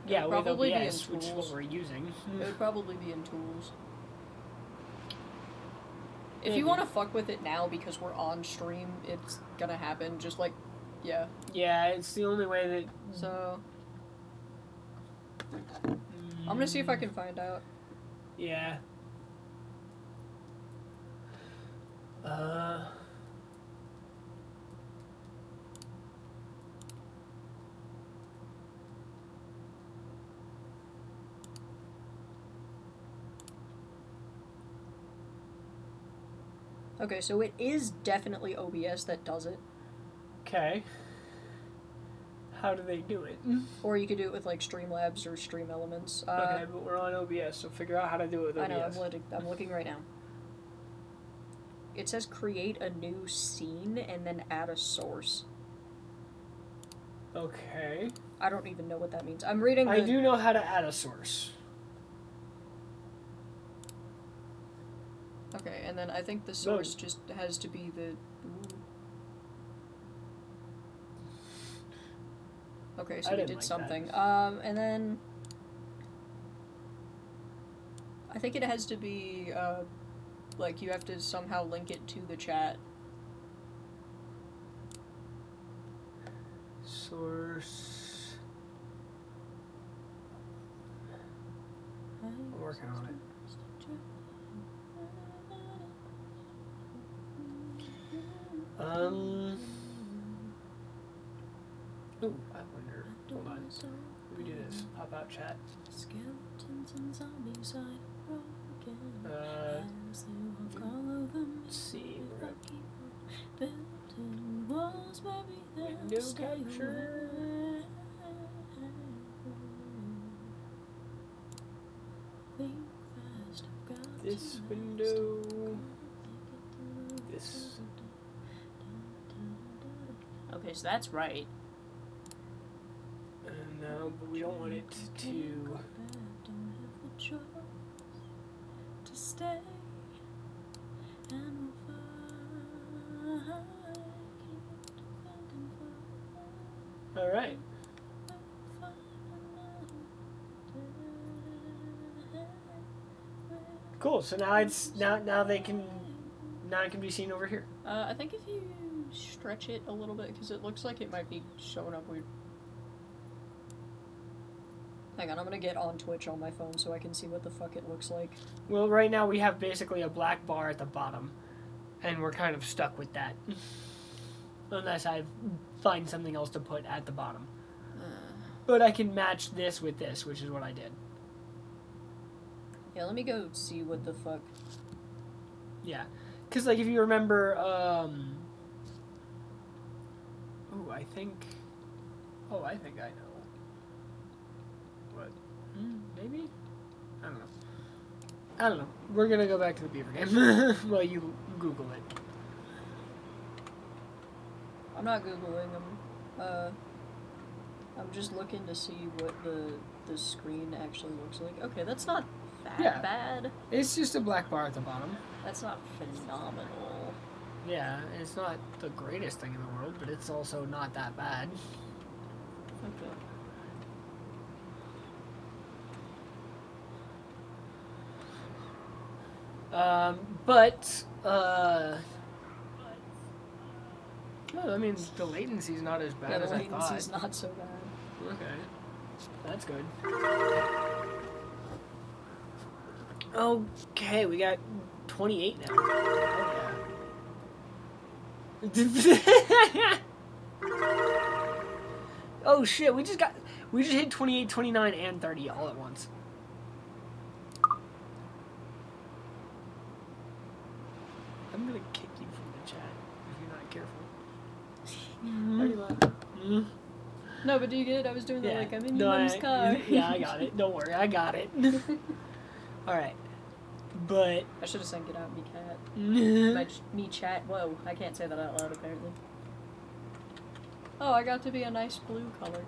Yeah, with probably OBS, be in which is tools. what we're using. It would probably be in tools. If you want to fuck with it now because we're on stream, it's gonna happen. Just like, yeah. Yeah, it's the only way that. So I'm gonna see if I can find out. Yeah. Okay, so it is definitely OBS that does it. Okay. How do they do it? Or you could do it with like Streamlabs or Stream Elements. Okay, but we're on OBS, so figure out how to do it with OBS. I know, I'm looking right now. It says create a new scene and then add a source. Okay. I don't even know what that means. I'm reading I do know how to add a source. Okay, and then I think the source just has to be the... Ooh. Okay, so we did like something. That. And then... I think it has to be, like, you have to somehow link it to the chat. Source... I'm working on it. Ooh, I wonder. Hold on. Let me do this. Pop out chat. Skeletons and zombies I broken. Let's see. Building walls, maybe Window they'll stay capture. away. Think fast, I've got This to window. last. This. Okay, so that's right. No, but we don't want it to. Don't have the choice to stay and we'll fight. All right. Cool. So now it's now they can now it can be seen over here. I think if you stretch it a little bit, because it looks like it might be showing up weird. Hang on, I'm gonna get on Twitch on my phone so I can see what the fuck it looks like. Well, right now we have basically a black bar at the bottom, and we're kind of stuck with that. Unless I find something else to put at the bottom. But I can match this with this, which is what I did. Yeah, let me go see what the fuck. Yeah. Because, like, if you remember, ooh, I think I know. What? Maybe? I don't know. We're gonna go back to the beaver game. Well, you Google it. I'm not Googling them. I'm just looking to see what the screen actually looks like. Okay, that's not that bad. It's just a black bar at the bottom. That's not phenomenal. Yeah, it's not the greatest thing in the world, but it's also not that bad. Okay. But no, I mean the latency's not as bad as I thought. The latency's not so bad. Okay, that's good. Okay, we got 28 now. Oh yeah. Oh shit, we just hit 28, 29, and 30 all at once. gonna kick you from the chat if you're not careful. Already left. Mm. No, but do you get it? I was doing the like I'm in your mom's car. Yeah, I got it. Don't worry, I got it. All right, but I should have said get out, me cat. yeah, Me chat. Whoa, I can't say that out loud apparently. Oh, I got to be a nice blue color.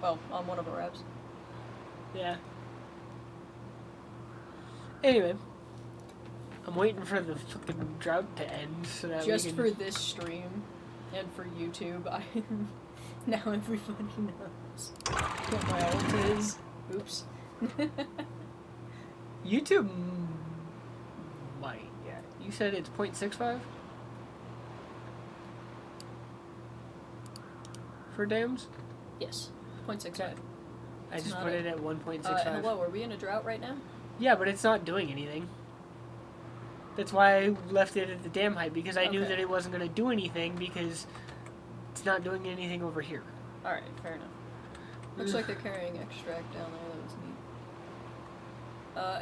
Well, on one of our apps. Anyway, I'm waiting for the fucking drought to end so that Just we can... for this stream and for YouTube, now everybody knows what my ult is. Oops. YouTube might. Yeah, you said it's 0.65 for dams. Yes, 0.65. Okay. I It's just not put a- it at 1.65. Hello, are we in a drought right now? Yeah, but it's not doing anything. That's why I left it at the dam height, because I knew Okay. that it wasn't going to do anything, because it's not doing anything over here. Alright, fair enough. Looks like they're carrying extract down there, that was neat.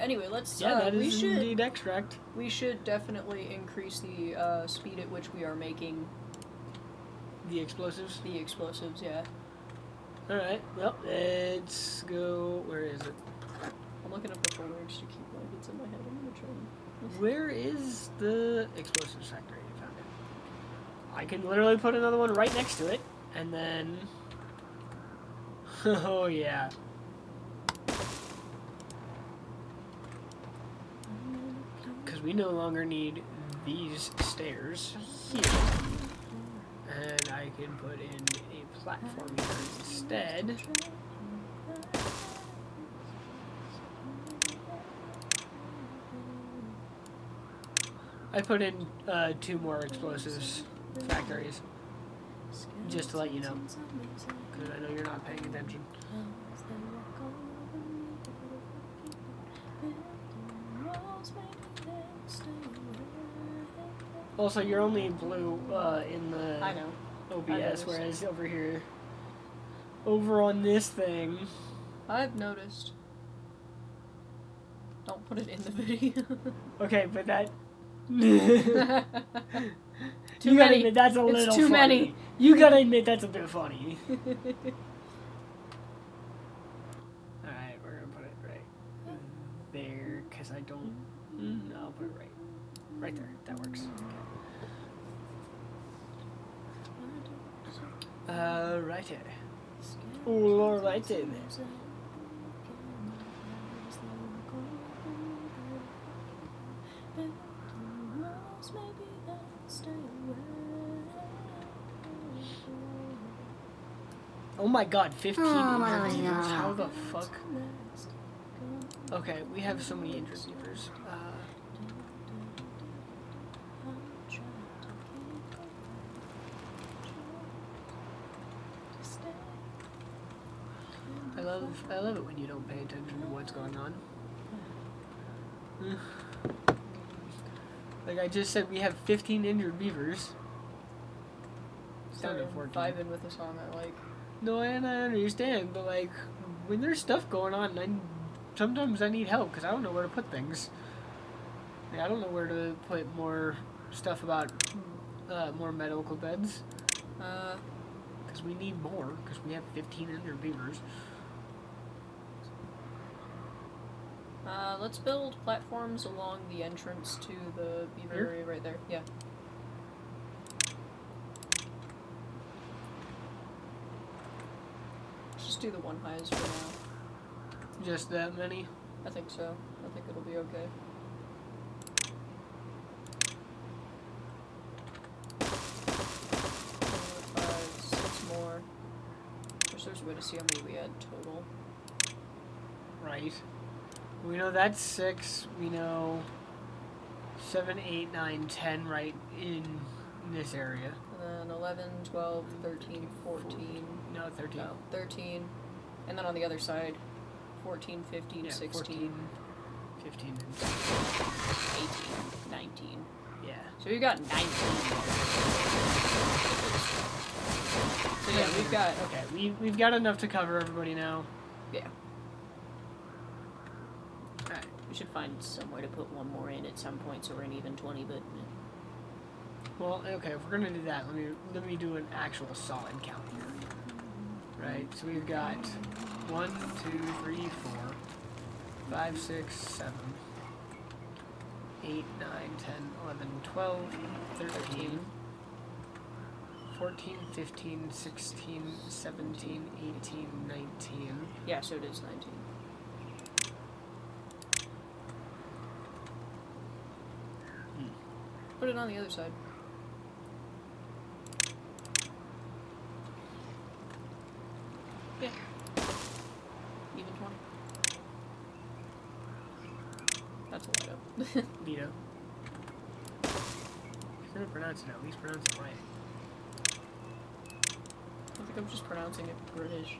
Anyway, let's, Yeah, that we is should, indeed extract. we should definitely increase the, speed at which we are making The explosives. the explosives, yeah. Alright, well, let's go... Where is it? I'm looking up the full words to keep like it's in my head. I'm gonna try and... Where is the explosives factory? You found it. I can literally put another one right next to it, and then... Oh, yeah. Because we no longer need these stairs here. And I can put in a platform here instead. I put in 2 more explosives factories, just to let you know, because I know you're not paying attention. Also, you're only blue in the I know. OBS, noticed. whereas over here, over on this thing, I've noticed. Don't put it in the video. okay, but that... Too you gotta many. admit that's a It's little too funny. many. You gotta admit that's a bit funny. Alright, we're gonna put it right there, because I don't... No, I'll put it right there. That works. Okay. Righty. Alrighty then. Oh my god, 15 injured beavers. How the fuck? Okay, we have so many injured beavers. I love it when you don't pay attention to what's going on. Like I just said, we have 15 injured beavers. It's down to Sorry, 14. vibing with a song I like. No, and I understand, but like, when there's stuff going on, sometimes I need help, because I don't know where to put things. Like, I don't know where to put more stuff about more medical beds. Because we need more, because we have 1,500 beavers. Let's build platforms along the entrance to the beaver Here? area right there. Yeah. Just do the one highs for now. Just that many? I think so. I think it'll be okay. Five, 6 more. Wish there's a way to see how many we had total. Right. We know that's 6. We know 7, 8, 9, 10 right in this area. And then 11, 12, 13, 14. No, 13. No, 13. And then on the other side, 14, 15, Yeah, 16, 14, 15, and 18, 19. yeah. So we've got 19. So yeah, we've got... Okay, we've got enough to cover everybody now. Yeah. Alright, We should find some way to put one more in at some point so we're an even 20, but... Well, okay, if we're gonna do that, let me do an actual solid count here. Right, so we've got 1, 2, 3, 4, 5, 6, 7, 8, 9, 10, 11, 12, 13, 14, 15, 16, 17, 18, 19. Yeah, so it is 19. Put it on the other side. Yeah. Even 20. That's a lot up. Neato. If you're gonna pronounce it, at least pronounce it right. I think I'm just pronouncing it British.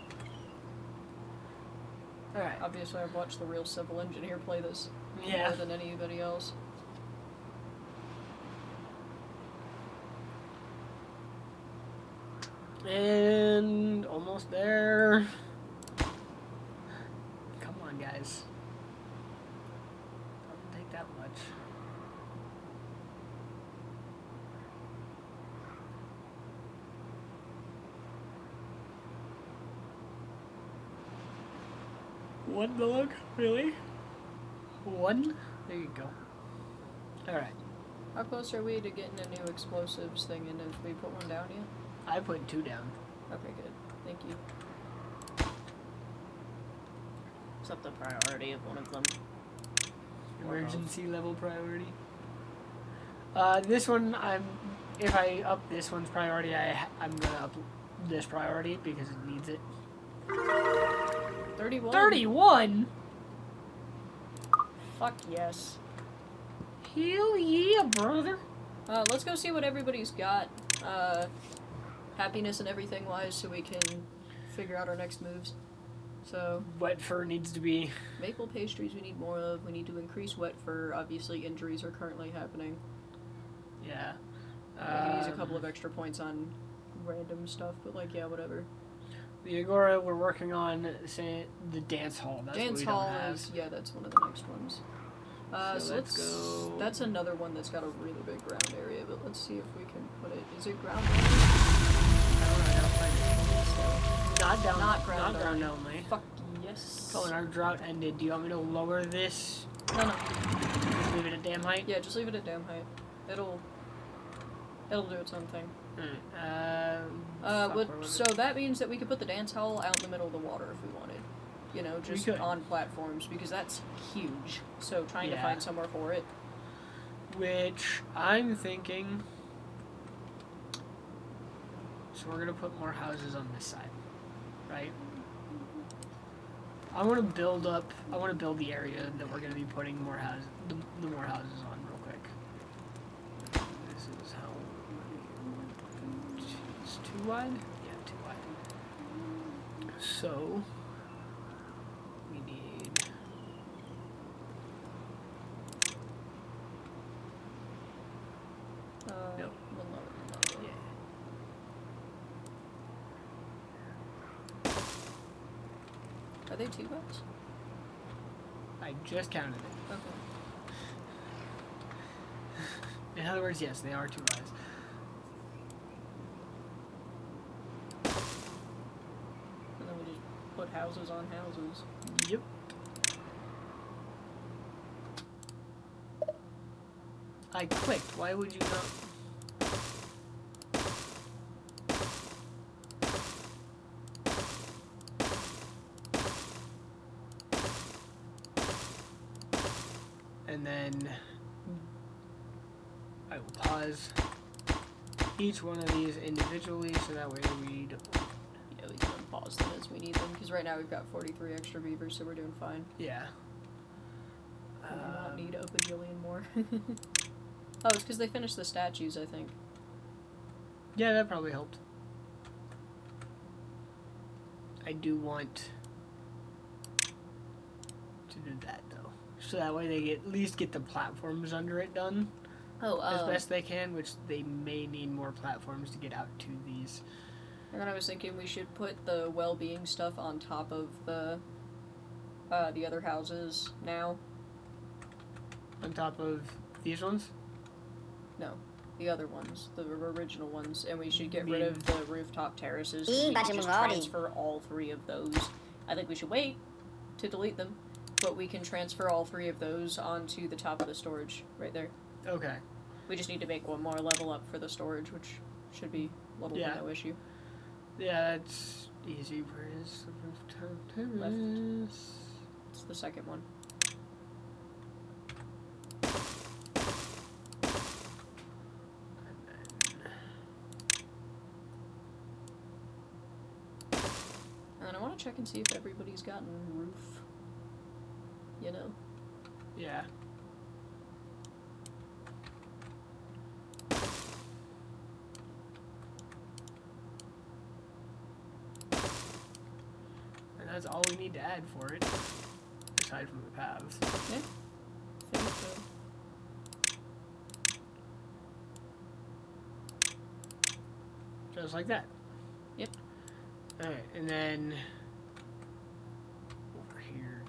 Alright. Obviously, I've watched the real civil engineer play this Yeah. more than anybody else. And almost there. Come on, guys. Doesn't take that much. One dog? Really? One? There you go. Alright. How close are we to getting a new explosives thing in? If we put one down yet? I put 2 down. Okay, good. Thank you. It's up the priority of one of them. Emergency level priority. This one, if I up this one's priority, I'm gonna up this priority because it needs it. 31? 31? Fuck yes. Hell yeah, brother. Let's go see what everybody's got, happiness and everything wise, so we can figure out our next moves. So, Wet fur needs to be... maple pastries we need more of. We need to increase wet fur. Obviously, injuries are currently happening. Yeah. I can use a couple of extra points on random stuff, but like, yeah, whatever. The Agora we're working on, say, the dance hall. That's Dance what we hall don't have. is, yeah, that's one of the next ones. So let's go... That's another one that's got a really big ground area, but let's see if we can put it. Is it ground area? I don't know, I gotta find it. Not down, Not ground not ground only. only. Fuck yes. Oh, and our drought ended. Do you want me to lower this? No. Just leave it at damn height? Yeah, just leave it at damn height. It'll do its own thing. So that means that we could put the dance hall out in the middle of the water if we wanted. You know, just on platforms, because that's huge. So trying to find somewhere for it. Which I'm thinking... So we're gonna put more houses on this side, right? I want to build the area that we're gonna be putting more houses, the more houses on real quick. This is how... It's too wide? Yeah, too wide. So... we need... Nope. Yeah. Are they 2 bucks? I just counted it. Okay. In other words, yes, they are 2 eyes. And then we just put houses on houses. Yep. I clicked. Why would you not? And then I will pause each one of these individually so that way we don't... Yeah, we can unpause them as we need them, because right now we've got 43 extra beavers, so we're doing fine. Yeah. We do not need a bajillion more. Oh, it's because they finished the statues, I think. Yeah, that probably helped. I do want to do that, though. So that way they at least get the platforms under it done. Oh, as best they can, which they may need more platforms to get out to these. And then I was thinking we should put the well-being stuff on top of the other houses now. On top of these ones? No, the other ones, the original ones, and we should get rid Mean- of the rooftop terraces. We can just transfer all 3 of those. I think we should wait to delete them, but we can transfer all 3 of those onto the top of the storage right there. Okay. We just need to make one more level up for the storage, which should be little to no issue. Yeah, that's easy. Where is the rooftop terrace? It's the second one. And then I want to check and see if everybody's gotten roof. You know? Yeah. And that's all we need to add for it, aside from the paths. Yeah. I think so. Just like that. Yep. Alright, and then over here.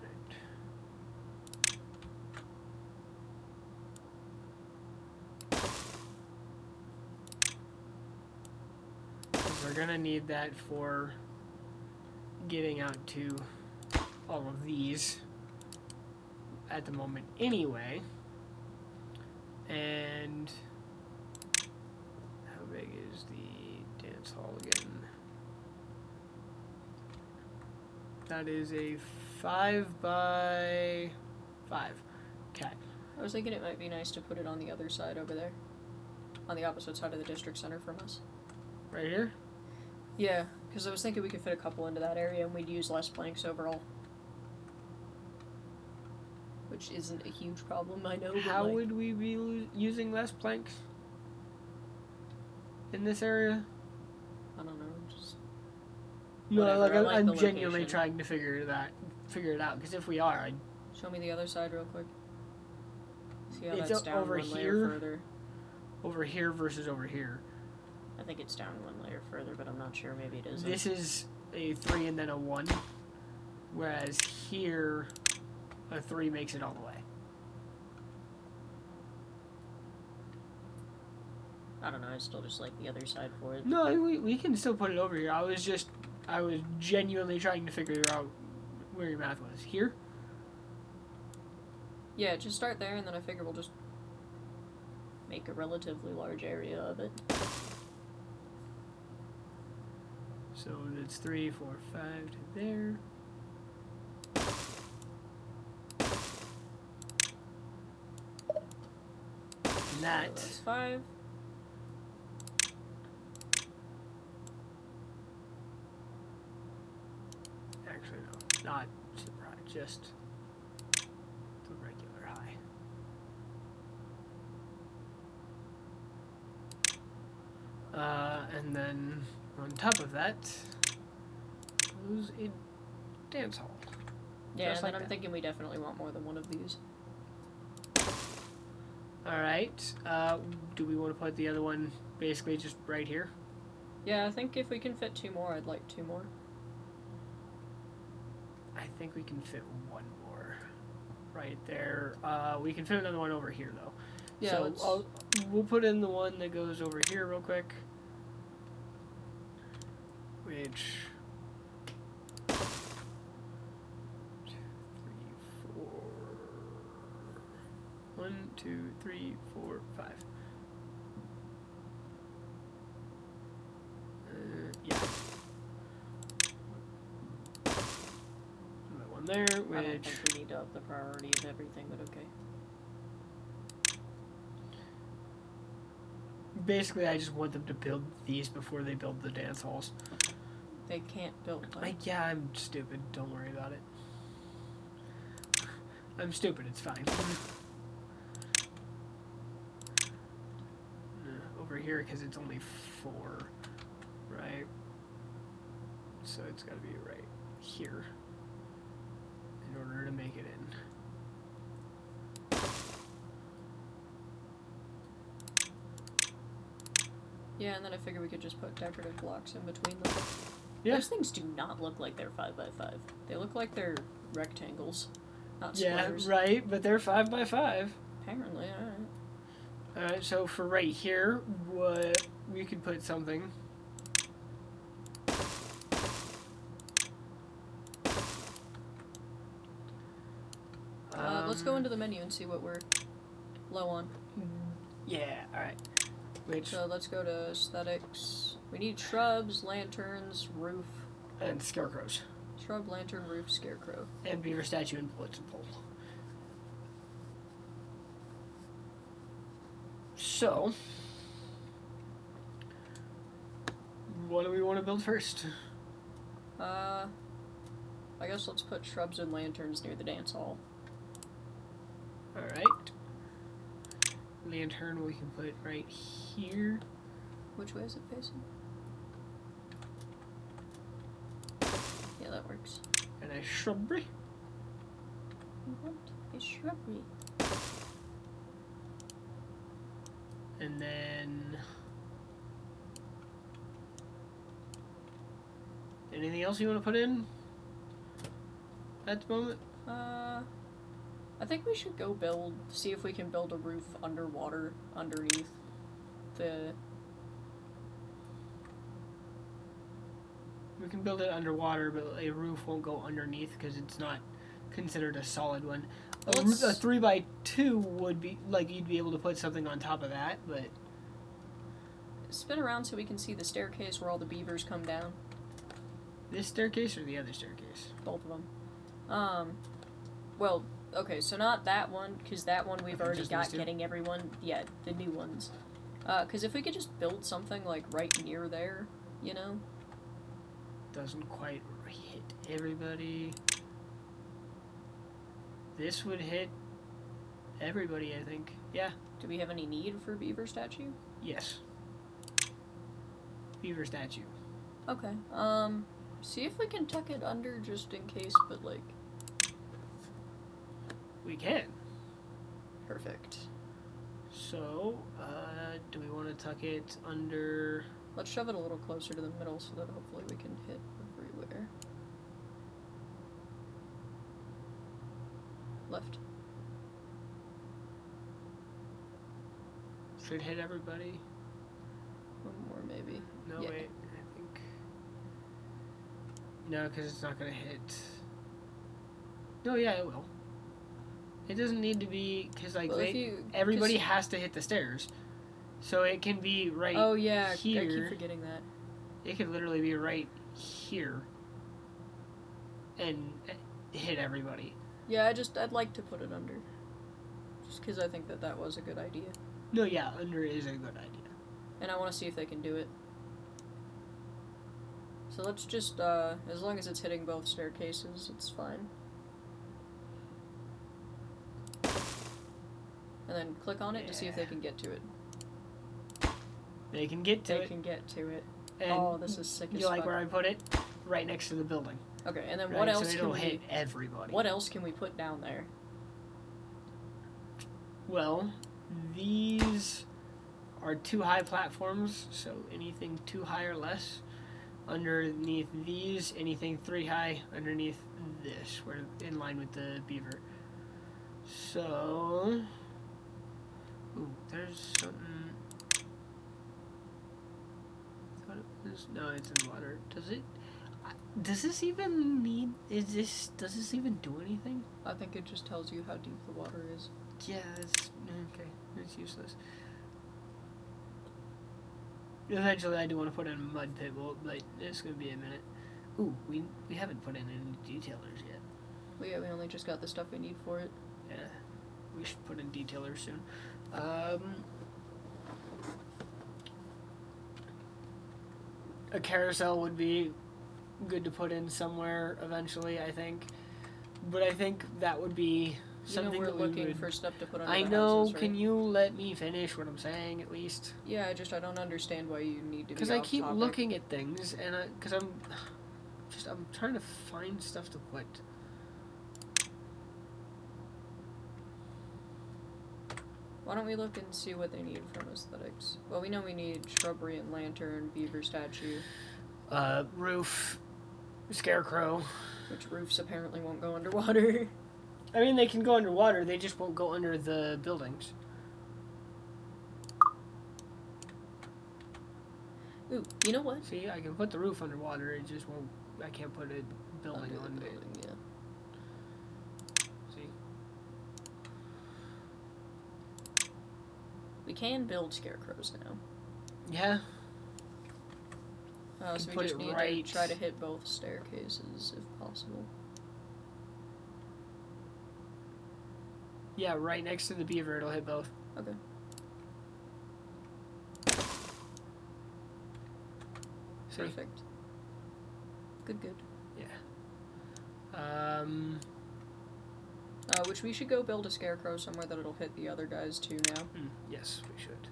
Right. We're gonna need that for getting out to all of these at the moment anyway. And how big is the dance hall again? That is a 5 by 5. Okay. I was thinking it might be nice to put it on the other side over there. On the opposite side of the district center from us. Right here? Yeah, because I was thinking we could fit a couple into that area and we'd use less planks overall. Which isn't a huge problem, I know. But How would we be using less planks in this area? I don't know, just... No, Whatever, like I like I'm the genuinely location. trying to figure it out. Because if we are, Show me the other side real quick. See how It's that's down over one layer here. further. over here versus over here. I think it's down one layer further, but I'm not sure. Maybe it isn't. This is a 3 and then a 1, whereas here, a 3 makes it all the way. I don't know. I still just like the other side for it. No, we can still put it over here. I was genuinely trying to figure out where your math was. Here? Yeah, just start there, and then I figure we'll just make a relatively large area of it. So it's 3, 4, 5 to there. And that. So that's 5. Actually, no, not surprise, just the regular high. And then on top of that goes a dance hall. Yeah, Just and then like I'm that. thinking we definitely want more than one of these. Alright, do we want to put the other one basically just right here? Yeah, I think if we can fit 2 more, I'd like 2 more. I think we can fit one more right there. We can fit another one over here though. Yeah, so let's... we'll put in the one that goes over here real quick. Which 2, 3, 4 1, 2, 3, 4, 5. Yeah. That one there, I don't which think we need to up the priority of everything, but okay. basically I just want them to build these before they build the dance halls. They can't build them. Yeah, I'm stupid. Don't worry about it. I'm stupid. It's fine. Over here, because it's only 4, right? So it's got to be right here in order to make it in. Yeah, and then I figure we could just put decorative blocks in between them. Yeah. Those things do not look like they're 5x5. They look like they're rectangles, not Yeah, squares. right, but they're 5x5. Apparently, alright. Alright, so for right here, what we could put something. Let's go into the menu and see what we're low on. Yeah, alright. Which So let's go to aesthetics. We need shrubs, lanterns, roof. and scarecrows. Shrub, lantern, roof, scarecrow. And beaver statue and bullets and pole. So, what do we want to build first? I guess let's put shrubs and lanterns near the dance hall. Alright. Lantern we can put right here. Which way is it facing? Yeah, that works. And a shrubbery. We want a shrubbery. And then... anything else you want to put in at the moment? I think we should go see if we can build a roof underwater, underneath the... We can build it underwater, but a roof won't go underneath because it's not considered a solid one. A 3x2 would be, like, you'd be able to put something on top of that, but... Spin around so we can see the staircase where all the beavers come down. This staircase or the other staircase? Both of them. Well, okay, so not that one, because that one we've Okay, already just got these two? getting everyone, yeah, the new ones. Because if we could just build something, like, right near there, you know? Doesn't quite hit everybody. This would hit everybody, I think. Yeah. Do we have any need for beaver statue? Yes. Beaver statue. Okay, see if we can tuck it under just in case, but, like... We can. Perfect. So, do we want to tuck it under... Let's shove it a little closer to the middle so that hopefully we can hit everywhere. Left. Should hit everybody? One more, maybe. No, Yeah. wait. I think... No, because it's not going to hit... No, yeah, it will. It doesn't need to be... Because, like, Well, everybody has to hit the stairs. So it can be right Oh, yeah, here. I keep forgetting that. It could literally be right here. And hit everybody. Yeah, I'd like to put it under. Just because I think that was a good idea. No, yeah, under is a good idea. And I want to see if they can do it. So let's just, as long as it's hitting both staircases, it's fine. And then click on it to see if they can get to it. They can get to it. They can get to it. And Oh, this is sick as you like fuck. where I put it? Right next to the building. Okay, and then Right? what else so can it'll we... hit everybody. What else can we put down there? Well, these are 2 high platforms, so anything 2 high or less. Underneath these, anything 3 high. Underneath this, we're in line with the beaver. So, ooh, there's something. I thought it was. No, it's in water. Does it? Does this even need? Does this even do anything? I think it just tells you how deep the water is. Yeah, it's okay. It's useless. Eventually, I do want to put in a mud pit, but it's gonna be a minute. Ooh, we haven't put in any detailers yet. Well, yeah, we only just got the stuff we need for it. Yeah, we should put in detailers soon. A carousel would be good to put in somewhere eventually, I think. But I think that would be something we're that looking we would... for stuff to put under I the know, houses, right? can you let me finish what I'm saying, at least? Yeah, I don't understand why you need to be Because I off keep topic. looking at things, and because I'm trying to find stuff to put. Why don't we look and see what they need from aesthetics? Well, we know we need shrubbery and lantern, beaver statue. Roof, scarecrow. Which roofs apparently won't go underwater. I mean, they can go underwater, they just won't go under the buildings. Ooh, you know what? See, I can put the roof underwater, it just won't, I can't put a building Under the on it. building, yeah. See? We can build scarecrows now. Yeah. So we put just it need right- to try to hit both staircases if possible. Yeah, right next to the beaver, it'll hit both. Okay. See? Perfect. Good. Yeah. Which we should go build a scarecrow somewhere that it'll hit the other guys too now. Yes, we should.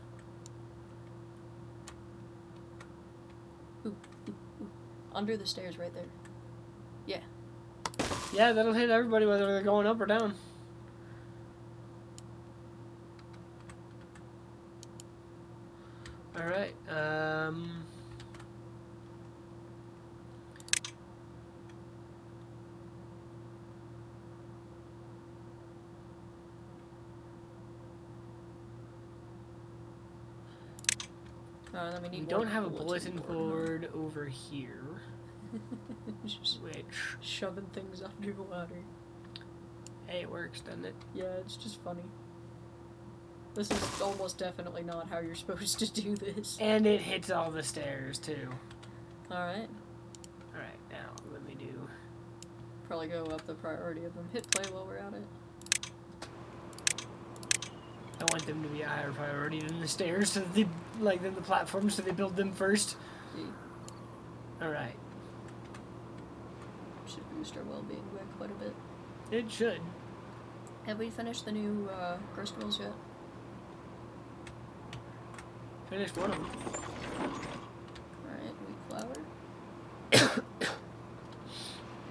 Ooh. Under the stairs right there. Yeah. Yeah, that'll hit everybody whether they're going up or down. Alright, Then we need we don't one have a bulletin board huh? over here, Just which, shoving things underwater. hey, it works, doesn't it? Yeah, it's just funny. This is almost definitely not how you're supposed to do this. And it hits all the stairs, too. Alright. Alright, now, let me do... Probably go up the priority of them. Hit play while we're at it. I want them to be a higher priority than the stairs, so that they, like, than the platforms, so they build them first. Yeah. Alright. Should boost our well-being by quite a bit. It should. Have we finished the new Gristmills yet? Finished one of them. Alright, wheat flour.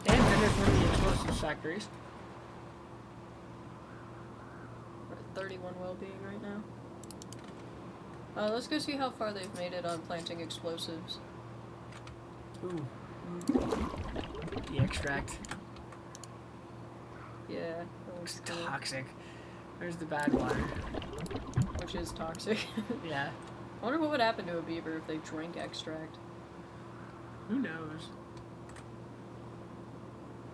And finished one of the explosives factories. We're at 31 well-being right now. Let's go see how far they've made it on planting explosives. Ooh. The extract. Yeah, that looks It's cool. toxic. Where's the bad water? Which is toxic. Yeah. I wonder what would happen to a beaver if they drank extract. Who knows?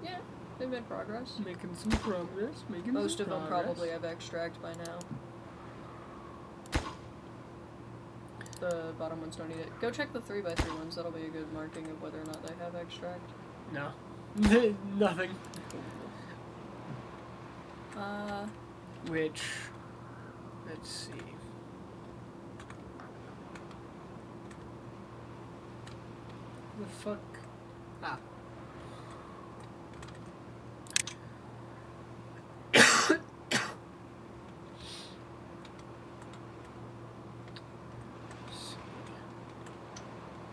Yeah, they've made progress. Making some progress. Most of them probably have extract by now. The bottom ones don't need it. Go check the 3x3 ones. That'll be a good marking of whether or not they have extract. No. Nothing. Which, let's see. The fuck? Ah.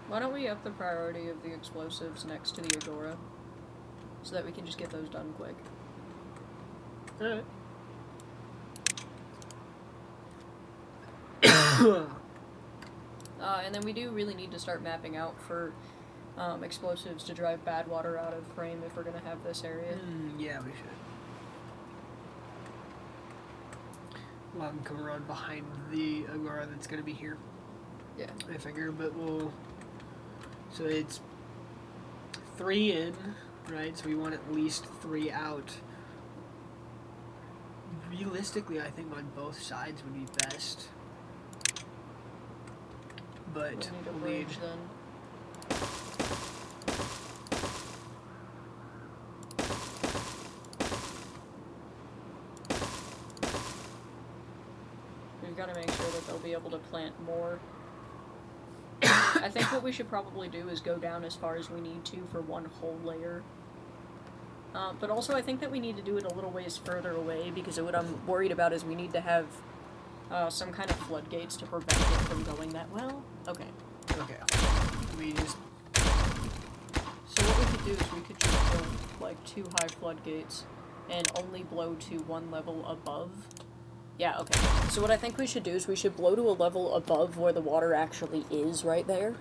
Why don't we up the priority of the explosives next to the Agora? So that we can just get those done quick. Alright. And then we do really need to start mapping out for explosives to drive bad water out of frame if we're going to have this area. Yeah, we should. We'll have them come around behind the Agora that's going to be here. Yeah. I figure, but we'll... So it's 3 in, right? So we want at least 3 out. Realistically, I think on both sides would be best. But We'll need a we'll need... bridge then. We've got to make sure that they'll be able to plant more. I think what we should probably do is go down as far as we need to for one whole layer. But also I think that we need to do it a little ways further away because what I'm worried about is we need to have some kind of floodgates to prevent it from going that well. Okay. Okay. We just... So what we could do is we could just build like 2 high floodgates and only blow to 1 level above. Yeah, okay. So what I think we should do is we should blow to a level above where the water actually is right there.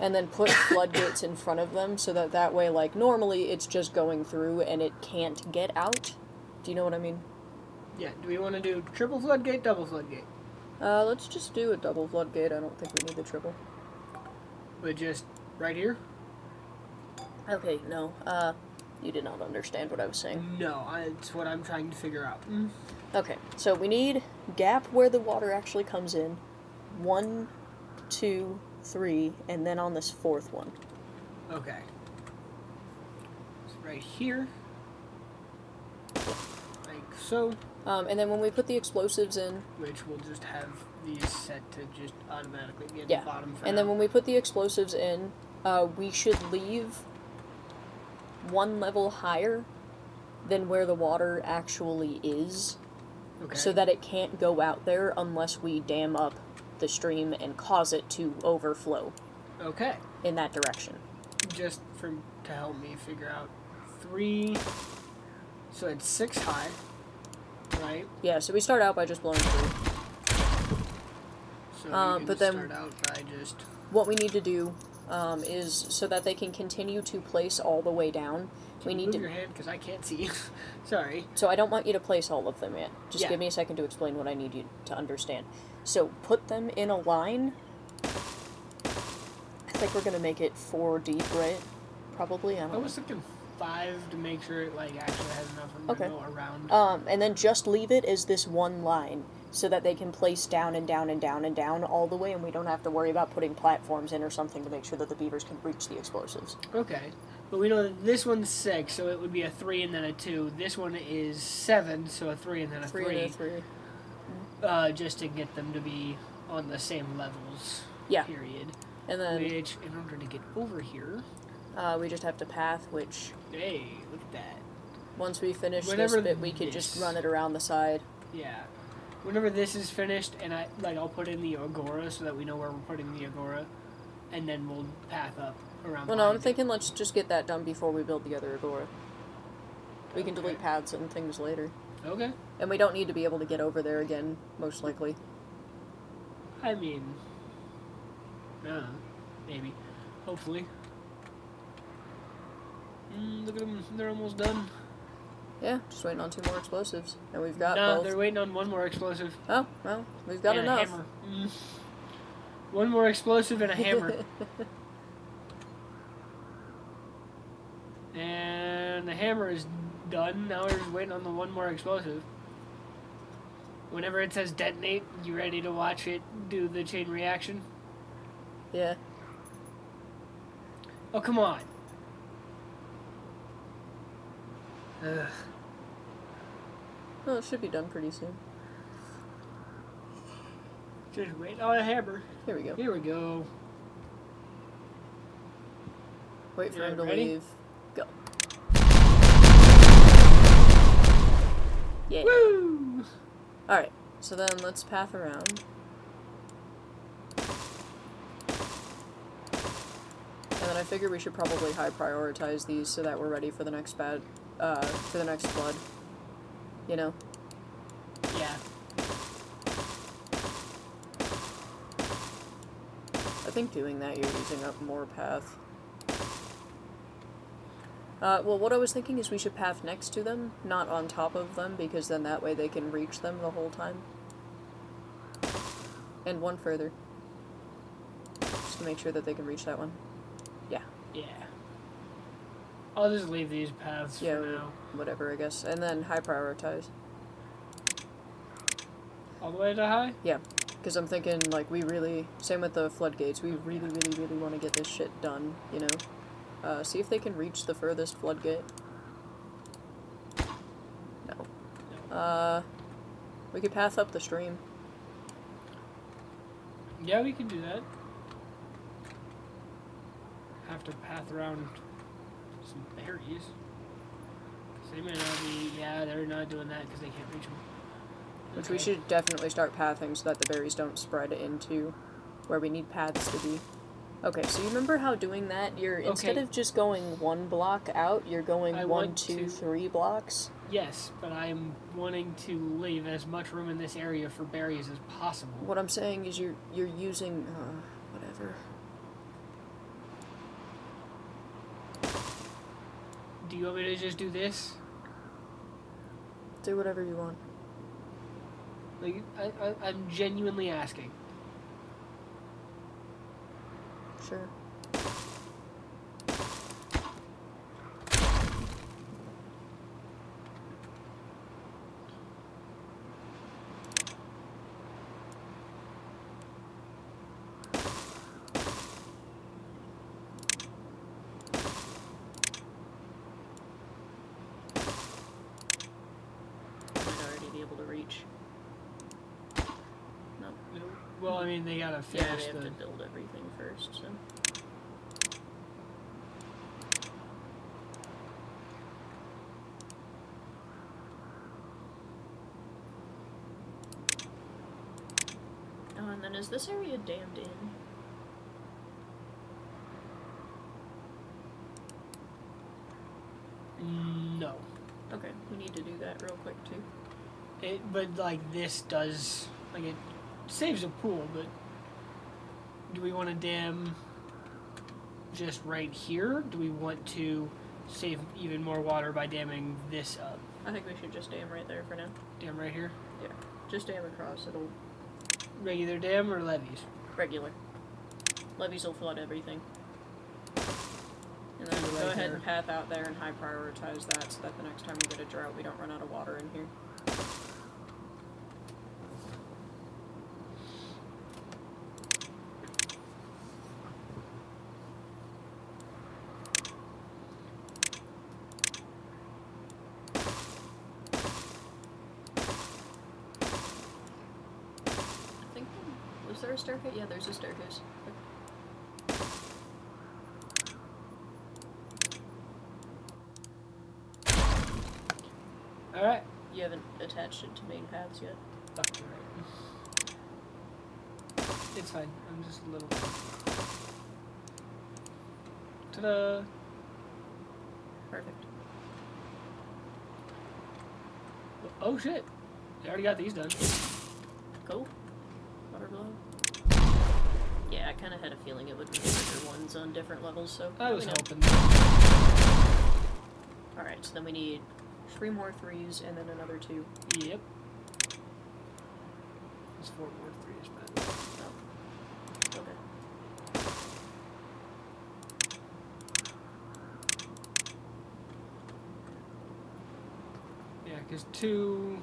and then put floodgates in front of them so that way, like, normally it's just going through and it can't get out. Do you know what I mean? Yeah, do we want to do triple floodgate, double floodgate? Let's just do a double floodgate. I don't think we need the triple. But just right here? Okay, no. You did not understand what I was saying. No, it's what I'm trying to figure out. Okay, so we need gap where the water actually comes in. 1, 2, 3, and then on this fourth one. Okay. So right here. Like so. And then when we put the explosives in, Which we'll just have these set to just automatically be at yeah, the bottom for and now. then when we put the explosives in, we should leave one level higher than where the water actually is, Okay. so that it can't go out there unless we dam up the stream and cause it to overflow Okay. in that direction. Just to help me figure out 3. So it's 6 high, right? Yeah, so we start out by just blowing through. So we can but then- start out by just. What we need to do is so that they can continue to place all the way down. Can We you need move to. your hand because I can't see. Sorry. So I don't want you to place all of them yet. Just Yeah. give me a second to explain what I need you to understand. So put them in a line. I think we're gonna make it 4 deep, right? Probably. I don't I know. was thinking 5 to make sure it like actually has enough room Okay. to go around. And then just leave it as this one line so that they can place down and down and down and down all the way, and we don't have to worry about putting platforms in or something to make sure that the beavers can reach the explosives. Okay. But we know that this one's 6, so it would be a 3 and then a 2. This one is 7, so a 3 and then a 3 and a 3. Just to get them to be on the same levels. Yeah. Period. And then Which, in order to get over here, we just have to path, which hey, look at that. once we finish Whenever this bit, we could just this- run it around the side. Yeah. Whenever this is finished, and I'll put in the agora so that we know where we're putting the agora, and then we'll path up around. Well, no, I'm behind it. thinking let's just get that done before we build the other agora. We can delete paths and things later. Okay. And we don't need to be able to get over there again, most likely. I mean, maybe, hopefully. Look at them; they're almost done. Yeah, just waiting on 2 more explosives. And we've got No, both. they're waiting on one more explosive. Oh, well, we've got and enough. A hammer. One more explosive and a hammer. And the hammer is done. Now we're just waiting on the one more explosive. Whenever it says detonate, you ready to watch it do the chain reaction? Yeah. Oh, come on. Ugh. Well, it should be done pretty soon. Just wait on a hammer. Here we go. Here we go. Wait for Yeah, him to ready? leave. Go. Yeah. Woo! Alright, so then let's path around. And then I figure we should probably high prioritize these so that we're ready for the next for the next flood. You know? Yeah. I think doing that you're using up more path. Well, what I was thinking is we should path next to them, not on top of them, because then that way they can reach them the whole time. And one further. Just to make sure that they can reach that one. Yeah. Yeah. I'll just leave these paths Yeah, for now. whatever, I guess. And then high prioritize. All the way to high? Yeah. Because I'm thinking, like, same with the floodgates, we really, really, really want to get this shit done, you know? See if they can reach the furthest floodgate. No. We could path up the stream. Yeah, we can do that. Have to path around some berries. 'Cause they may not be. Yeah, they're not doing that because they can't reach them. Which we should definitely start pathing so that the berries don't spread into where we need paths to be. Okay, so you remember how doing that, instead of just going 1 block out, you're going I 1, want 2, to- 3 blocks? Yes, but I'm wanting to leave as much room in this area for berries as possible. What I'm saying is you're using, whatever. Do you want me to just do this? Do whatever you want. Like, I'm genuinely asking. Sure. Able to reach. No. Well, I mean, they gotta Yeah, finish they have to build everything first, so. Oh, and then is this area dammed in? No. Okay, we need to do that real quick too. But like this does, like it saves a pool, but do we want to dam just right here? Do we want to save even more water by damming this up? I think we should just dam right there for now. Dam right here? Yeah, just dam across, it'll... Regular dam or levees? Regular. Levees will flood everything. And then So go right ahead here. and path out there and high prioritize that so that the next time we get a drought we don't run out of water in here. I think, was there a staircase? Yeah, there's a staircase. Alright. You haven't attached it to main paths yet. Fuck, you're right. It's fine. I'm just a little... Ta-da! Perfect. Oh shit! I already got these done. Cool. Water blow. Yeah, I kind of had a feeling it would be bigger ones on different levels, so... I was we know. hoping. Alright, so then we need 3 more 3s and then another 2. Yep. There's 4 more 3s, but... Oh. Okay. Yeah, because 2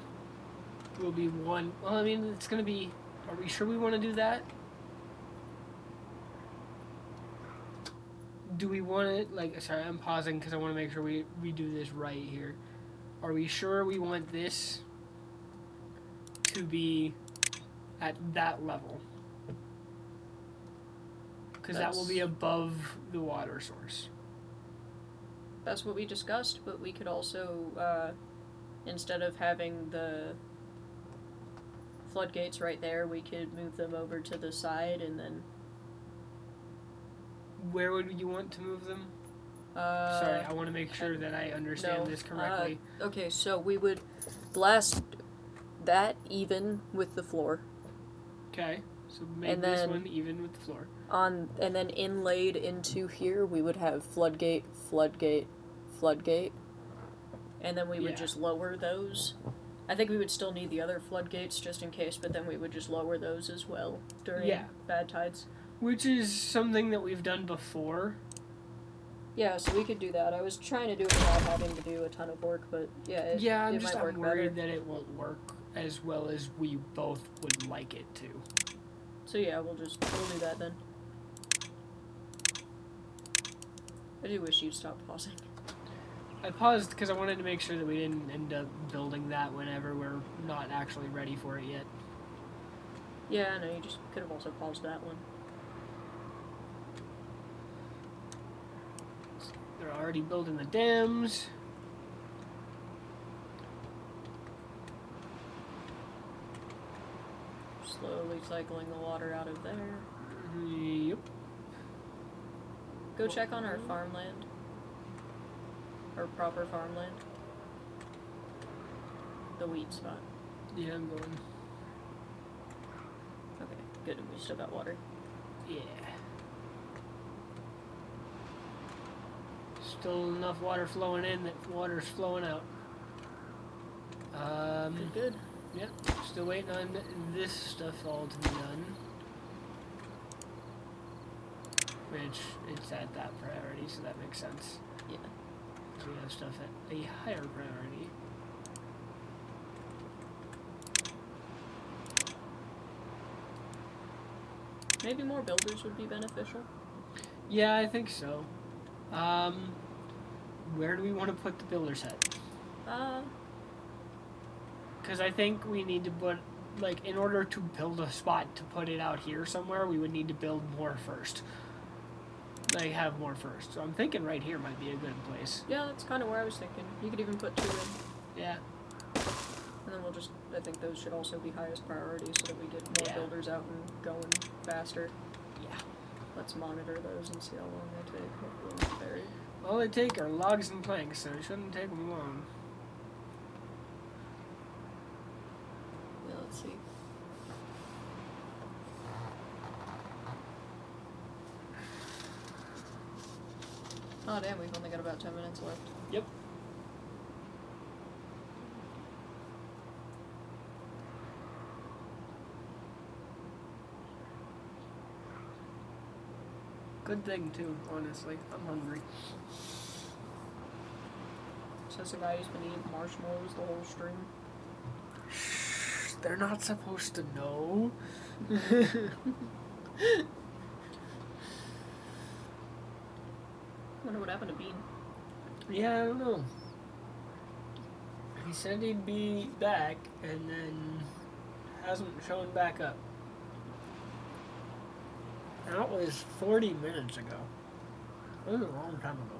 will be 1... Well, I mean, it's gonna be... Are we sure we want to do that? Do we want it... Like, sorry, I'm pausing because I want to make sure we do this right here. Are we sure we want this to be at that level? Because that will be above the water source. That's what we discussed, but we could also, instead of having the floodgates right there, we could move them over to the side and then... Where would you want to move them? Sorry, I want to make sure that I understand this correctly. Okay, so we would blast that even with the floor. Okay, so make And this then- one even with the floor. And then inlaid into here, we would have floodgate, floodgate, floodgate. And then we would Yeah. just lower those. I think we would still need the other floodgates just in case, but then we would just lower those as well during bad tides. Which is something that we've done before. Yeah, so we could do that. I was trying to do it without having to do a ton of work, but yeah, it might work I'm worried that it won't work as well as we both would like it to. So yeah, we'll do that then. I do wish you'd stop pausing. I paused because I wanted to make sure that we didn't end up building that whenever we're not actually ready for it yet. Yeah, no, you just could have also paused that one. They're already building the dams. Slowly cycling the water out of there. Yep. Go check on our farmland. Or proper farmland. The wheat spot. Yeah, I'm going. Okay, good. We still got water. Yeah. Still enough water flowing in that water's flowing out. Good. Yep. Still waiting on this stuff all to be done. Which it's at that priority, so that makes sense. Yeah. So we have stuff at a higher priority. Maybe more builders would be beneficial. Yeah, I think so. Where do we want to put the builder set? Because I think we need to put, like, in order to build a spot to put it out here somewhere, we would need to build more first. Like, have more first. So I'm thinking right here might be a good place. Yeah, that's kind of where I was thinking. You could even put 2 in. Yeah. And then we'll just, I think those should also be highest priority so that we get more Yeah. builders out and going faster. Yeah. Let's monitor those and see how long they take. Hopefully not very. All they take are logs and planks, so it shouldn't take them long. Yeah, let's see. Oh damn, we've only got about 10 minutes left. Yep. Good thing too, honestly. I'm hungry. Says the guy who's been eating marshmallows the whole stream. Shh, they're not supposed to know. Wonder what happened to Bean. Yeah, I don't know. He said he'd be back, and then hasn't shown back up. That was 40 minutes ago. That was a long time ago.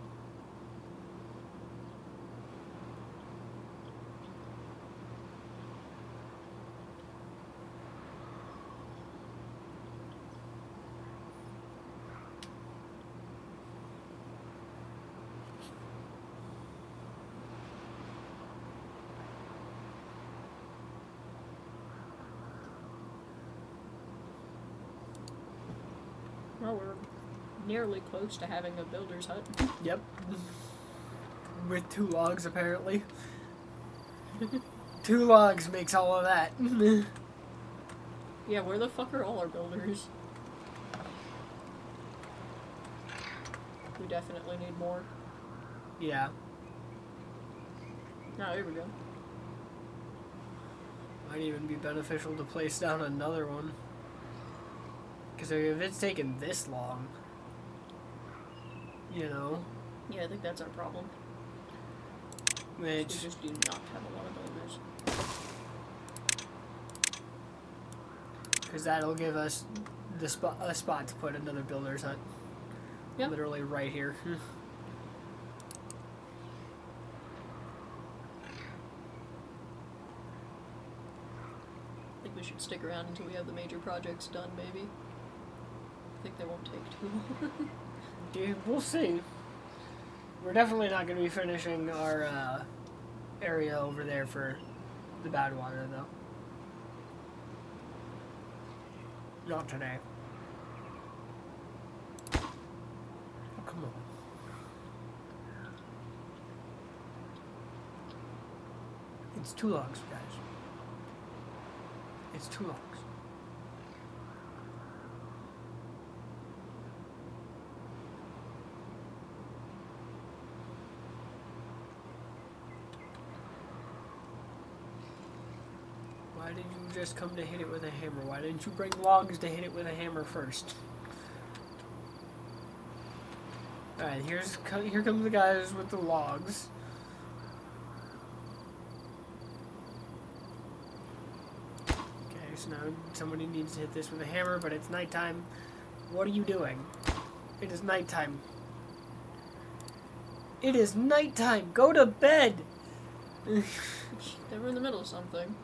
Well, we're nearly close to having a builder's hut. Yep. With 2 logs, apparently. 2 logs makes all of that. Yeah, where the fuck are all our builders? We definitely need more. Yeah. Oh, here we go. Might even be beneficial to place down another one. Because if it's taken this long, you know, Yeah, I think that's our problem. We which, just do not have a lot of builders. because that'll give us a spot to put another builder's hut. Yep. Literally right here. I think we should stick around until we have the major projects done, maybe. I think they won't take too long. Dude, we'll see. We're definitely not going to be finishing our area over there for the bad water, though. Not today. Oh, come on. It's 2 logs, guys. It's 2 logs. Why did you just come to hit it with a hammer? Why didn't you bring logs to hit it with a hammer first? Alright, here come the guys with the logs. Okay, so now somebody needs to hit this with a hammer, but it's nighttime. What are you doing? It is nighttime. It is nighttime! Go to bed! They were in the middle of something.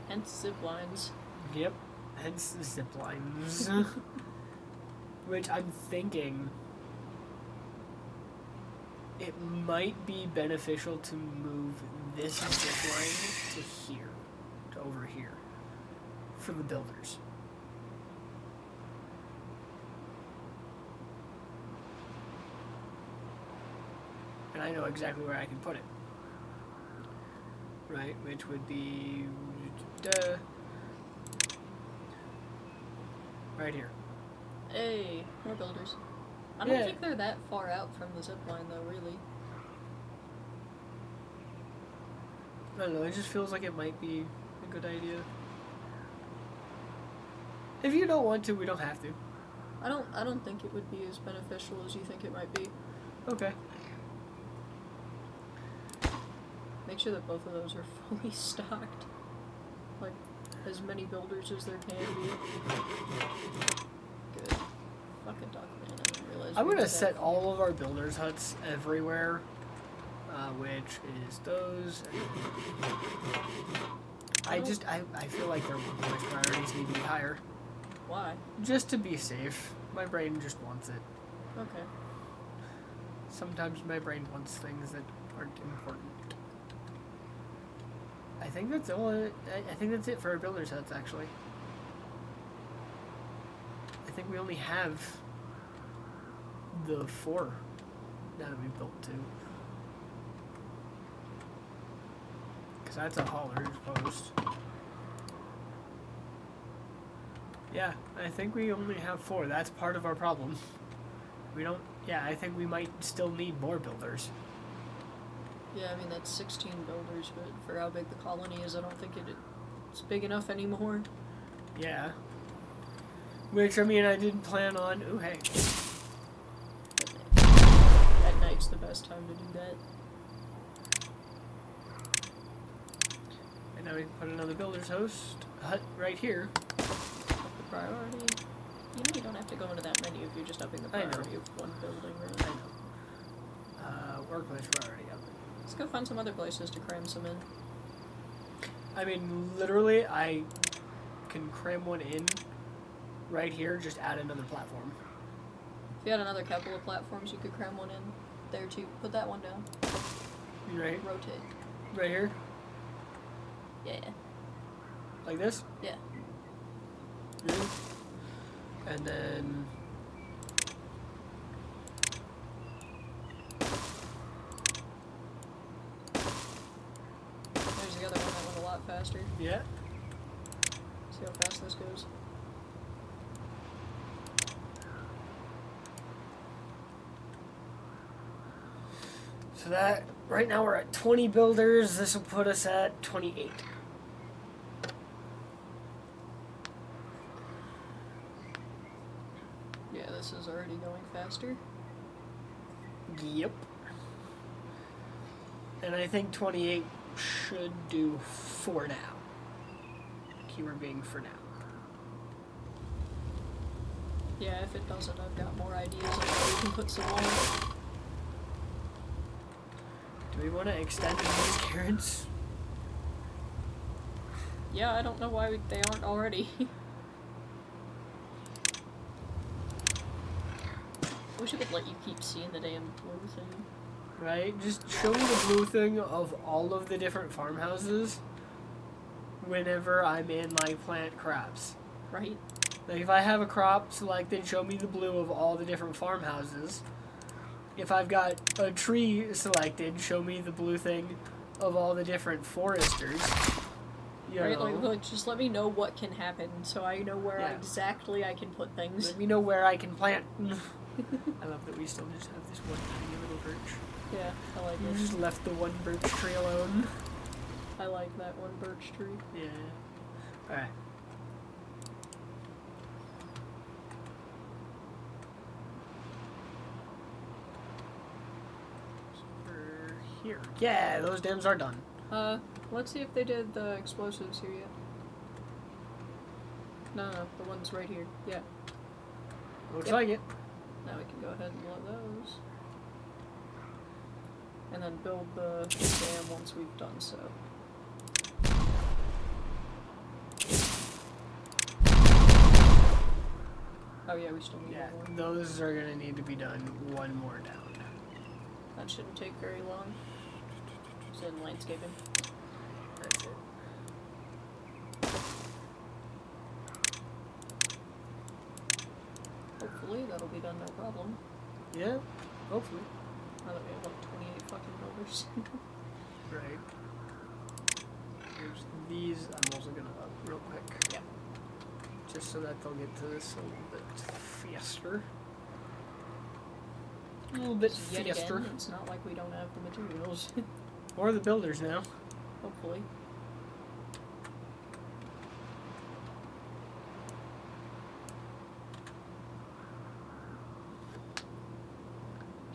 Hence zip lines. Yep, hence the zip lines. Which I'm thinking it might be beneficial to move this zip line to here, to over here, for the builders. and I know exactly where I can put it. Right, which would be right here. Hey, more builders. I don't Yeah. think they're that far out from the zip line, though, really. I don't know, it just feels like it might be a good idea. If you don't want to, we don't have to. I don't think it would be as beneficial as you think it might be. Okay. Make sure that both of those are fully stocked. Like, as many builders as there can be. Good. Fucking duck, man. I didn't realize I'm we gonna did that. set all of our builders' huts everywhere, which is those. I feel like their voice priorities need to be higher. Why? Just to be safe. My brain just wants it. Okay. Sometimes my brain wants things that aren't important. I think that's all. I think that's it for our builders' huts, actually. I think we only have the 4 now that we've built 2. Because that's a hauler's post. Yeah, I think we only have 4. That's part of our problem. We don't. Yeah, I think we might still need more builders. Yeah, I mean, that's 16 builders, but for how big the colony is, I don't think it's big enough anymore. Yeah. Which, I mean, I didn't plan on. Ooh, hey. At night's the best time to do that. And now we can put another builder's hut right here. Up the priority. You know, you don't have to go into that menu if you're just upping the I know. priority of one building, I right? know. Workplace priority up. Let's go find some other places to cram some in. I mean, literally, I can cram one in right here, just add another platform. If you had another couple of platforms, you could cram one in there too. Put that one down. Right? Rotate. Right here? Yeah. Like this? Yeah. Really? And then... There's the other one that went a lot faster. Yeah. See how fast this goes. So that, right now we're at 20 builders. This will put us at 28. Yeah, this is already going faster. Yep. And I think 28 should do for now. Keyword being for now. Yeah, if it doesn't, I've got more ideas on where we can put some more. Do we want to extend these carrots? Yeah, I don't know why they aren't already. I wish it would let you keep seeing the damn blue thing. Right? Just show me the blue thing of all of the different farmhouses whenever I'm in, like, plant crops. Right? Like, if I have a crop selected, show me the blue of all the different farmhouses. If I've got a tree selected, show me the blue thing of all the different foresters. You Right? know. Like, just let me know what can happen so I know where Yeah. exactly I can put things. Let me know where I can plant. I love that we still just have this one tiny little birch. Yeah, I like You it. just left the one birch tree alone. I like that one birch tree. Yeah. Alright. Over here. Yeah, those dams are done. Let's see if they did the explosives here yet. No, the ones right here. Yeah. Looks Yep. like it. Now we can go ahead and load those. And then build the dam once we've done so. Oh yeah, we still need Yeah, one more. those are gonna need to be done one more down. That shouldn't take very long. It's in landscaping. That's it. Hopefully that'll be done no problem. Yeah, hopefully. Now that we have like 28 fucking builders. Right. Here's these. I'm also gonna up real quick. Yeah. Just so that they'll get to this a little bit faster. A little bit Yet faster. again, it's not like we don't have the materials. Or the builders now. Hopefully.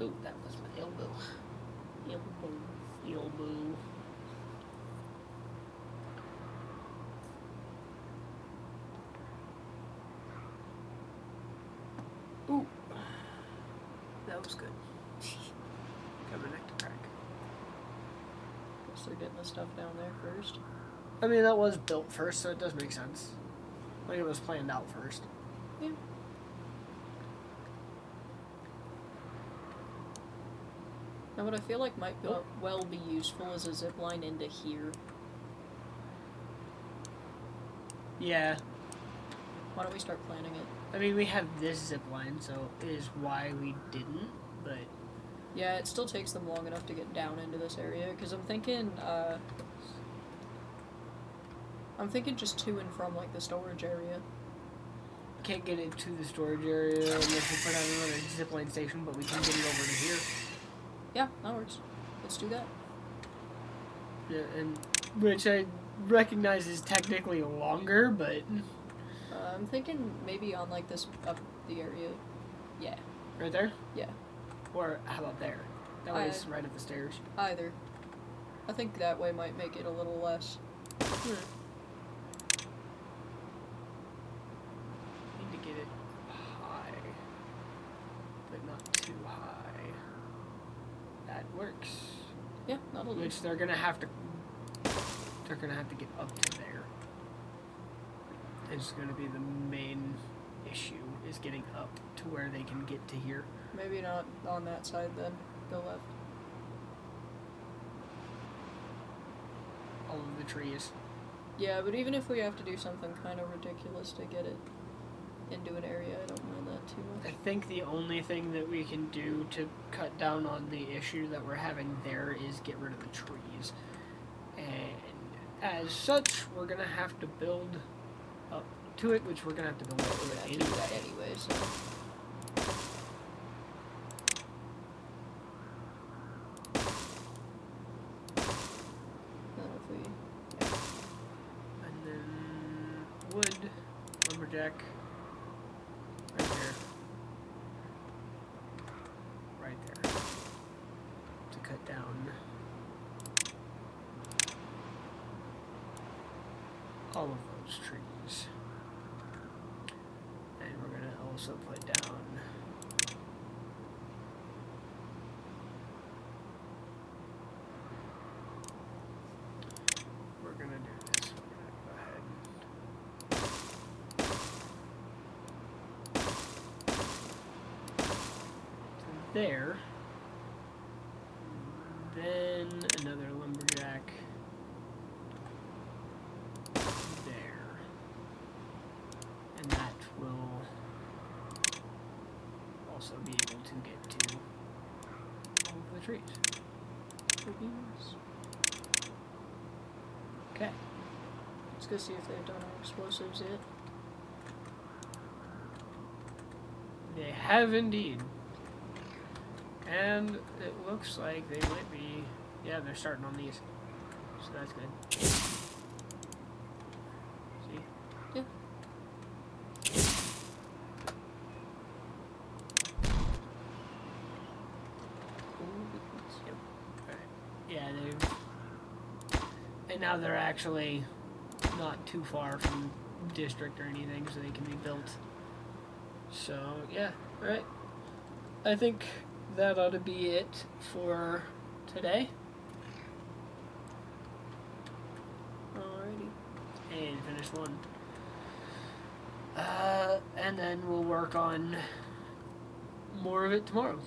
Ooh, that was my elbow. Elbow. Ooh. That was good. Got my neck to crack. Guess they're getting the stuff down there first. I mean, that was built first, so it does make sense. Like it was planned out first. Yeah. Now, what I feel like might well be useful is a zip line into here. Yeah. Why don't we start planning it? I mean, we have this zip line, so it is why we didn't, but... Yeah, it still takes them long enough to get down into this area, because I'm thinking just to and from, like, the storage area. Can't get it to the storage area unless we put out another zip line station, but we can get it over to here. Yeah, that works. Let's do that. Yeah, and which I recognize is technically longer, but... I'm thinking maybe on, like, this, up the area. Yeah. Right there? Yeah. Or how about there? That way it's right at the stairs. Either. I think that way might make it a little less. Need to get it high, but not too high. That works. Yeah, that'll do. Which they're gonna have to get up to there. It's gonna be the main issue, is getting up to where they can get to here. Maybe not on that side then. Go left. All of the trees. Yeah, but even if we have to do something kind of ridiculous to get it into an area, I don't mind that too I much. think the only thing that we can do to cut down on the issue that we're having there is get rid of the trees. And as such, we're gonna have to build up to it, which we're gonna have to build up to We're it gonna have to do that anyway, so. Then if we... And then wood, lumberjack, right there. Right there. To cut down all of those trees. And we're gonna also put down we're gonna do this. We're gonna go ahead to there. Then another lumberjack there. And that will also be able to get to all of the trees. Okay. Let's go see if they've done our explosives yet. They have indeed. And it looks like they might be, yeah, they're starting on these. So that's good. See? Yeah. Yep. Alright. Yeah, they've... And now they're actually not too far from district or anything, so they can be built. So, yeah, alright. I think that ought to be it for today. Alrighty. And finish one. And then we'll work on more of it tomorrow.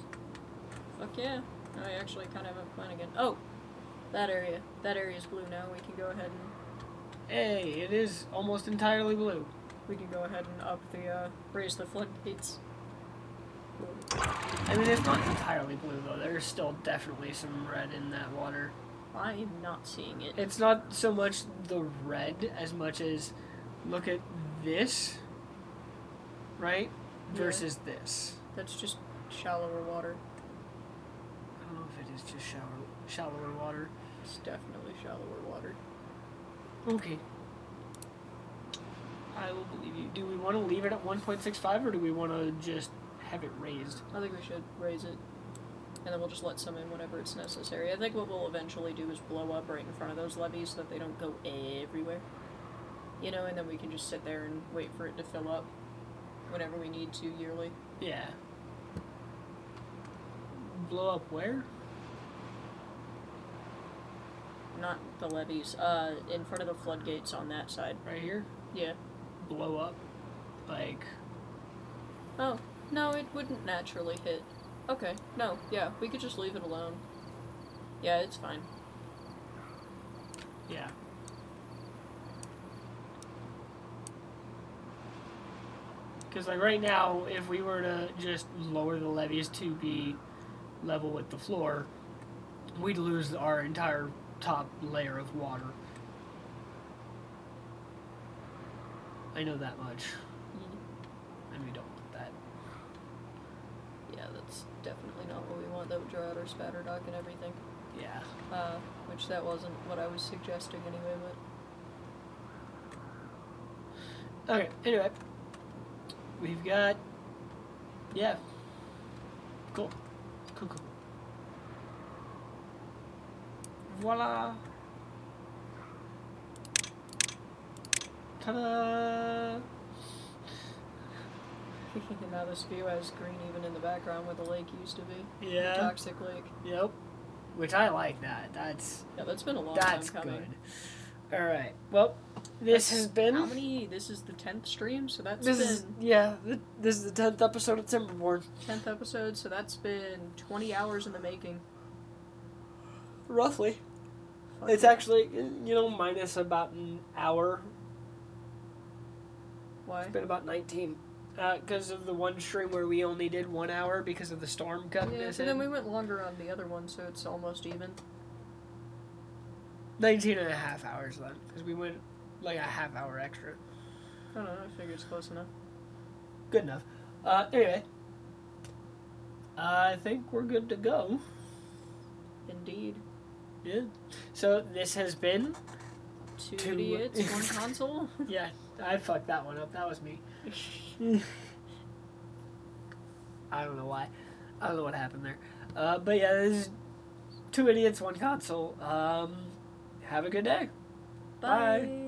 Fuck yeah. I actually kind of have a plan again. Oh! That area. That area is blue now. We can go ahead and... Hey, it is almost entirely blue. We can go ahead and up the, raise the floodgates. I mean, it's not entirely blue, though. There's still definitely some red in that water. I am not seeing it. It's not so much the red as much as look at this, right? Yeah. Versus this. That's just shallower water. I don't know if it is just shallower water. It's definitely shallower water. Okay. I will believe you. Do we want to leave it at 1.65 or do we want to just have it raised? I think we should raise it. And then we'll just let some in whenever it's necessary. I think what we'll eventually do is blow up right in front of those levees so that they don't go everywhere. You know, and then we can just sit there and wait for it to fill up whenever we need to yearly. Yeah. Blow up where? Not the levees. In front of the floodgates on that side. Right here? Yeah. Blow up? Like... Oh, no, it wouldn't naturally hit. Okay, no, yeah, we could just leave it alone. Yeah, it's fine. Yeah. Because, like, right now, if we were to just lower the levees to be level with the floor, we'd lose our entire top layer of water. I know that much. And we don't want that. Yeah, that's definitely not what we want. That would draw out our spatter dock and everything. Yeah. Which that wasn't what I was suggesting anyway, but... Okay, anyway. We've got... Yeah. Cool. Cool. Voila! Ta-da! Now this view has green even in the background where the lake used to be. Yeah. The toxic lake. Yep. Which I like that. That's been a long that's time coming. good. Alright. Well, this has been... How many? This is the 10th stream, so that's This been... is, yeah, this is the 10th episode of Timberborn. 10th episode, so that's been 20 hours in the making. Roughly. Fuck It's yeah. actually, minus about an hour. Why? It's been about 19. Because of the one stream where we only did 1 hour because of the storm cutting Yeah, us but in. then we went longer on the other one, so it's almost even. 19 and a half hours then. Because we went like a half hour extra. I don't know, I figure it's close enough. Good enough. Anyway. I think we're good to go. Indeed. Yeah. So this has been... Two idiots, one console? Yeah, I fucked that one up. That was me. I don't know why. I don't know what happened there. But yeah, this is 2 idiots, 1 console. Have a good day. Bye.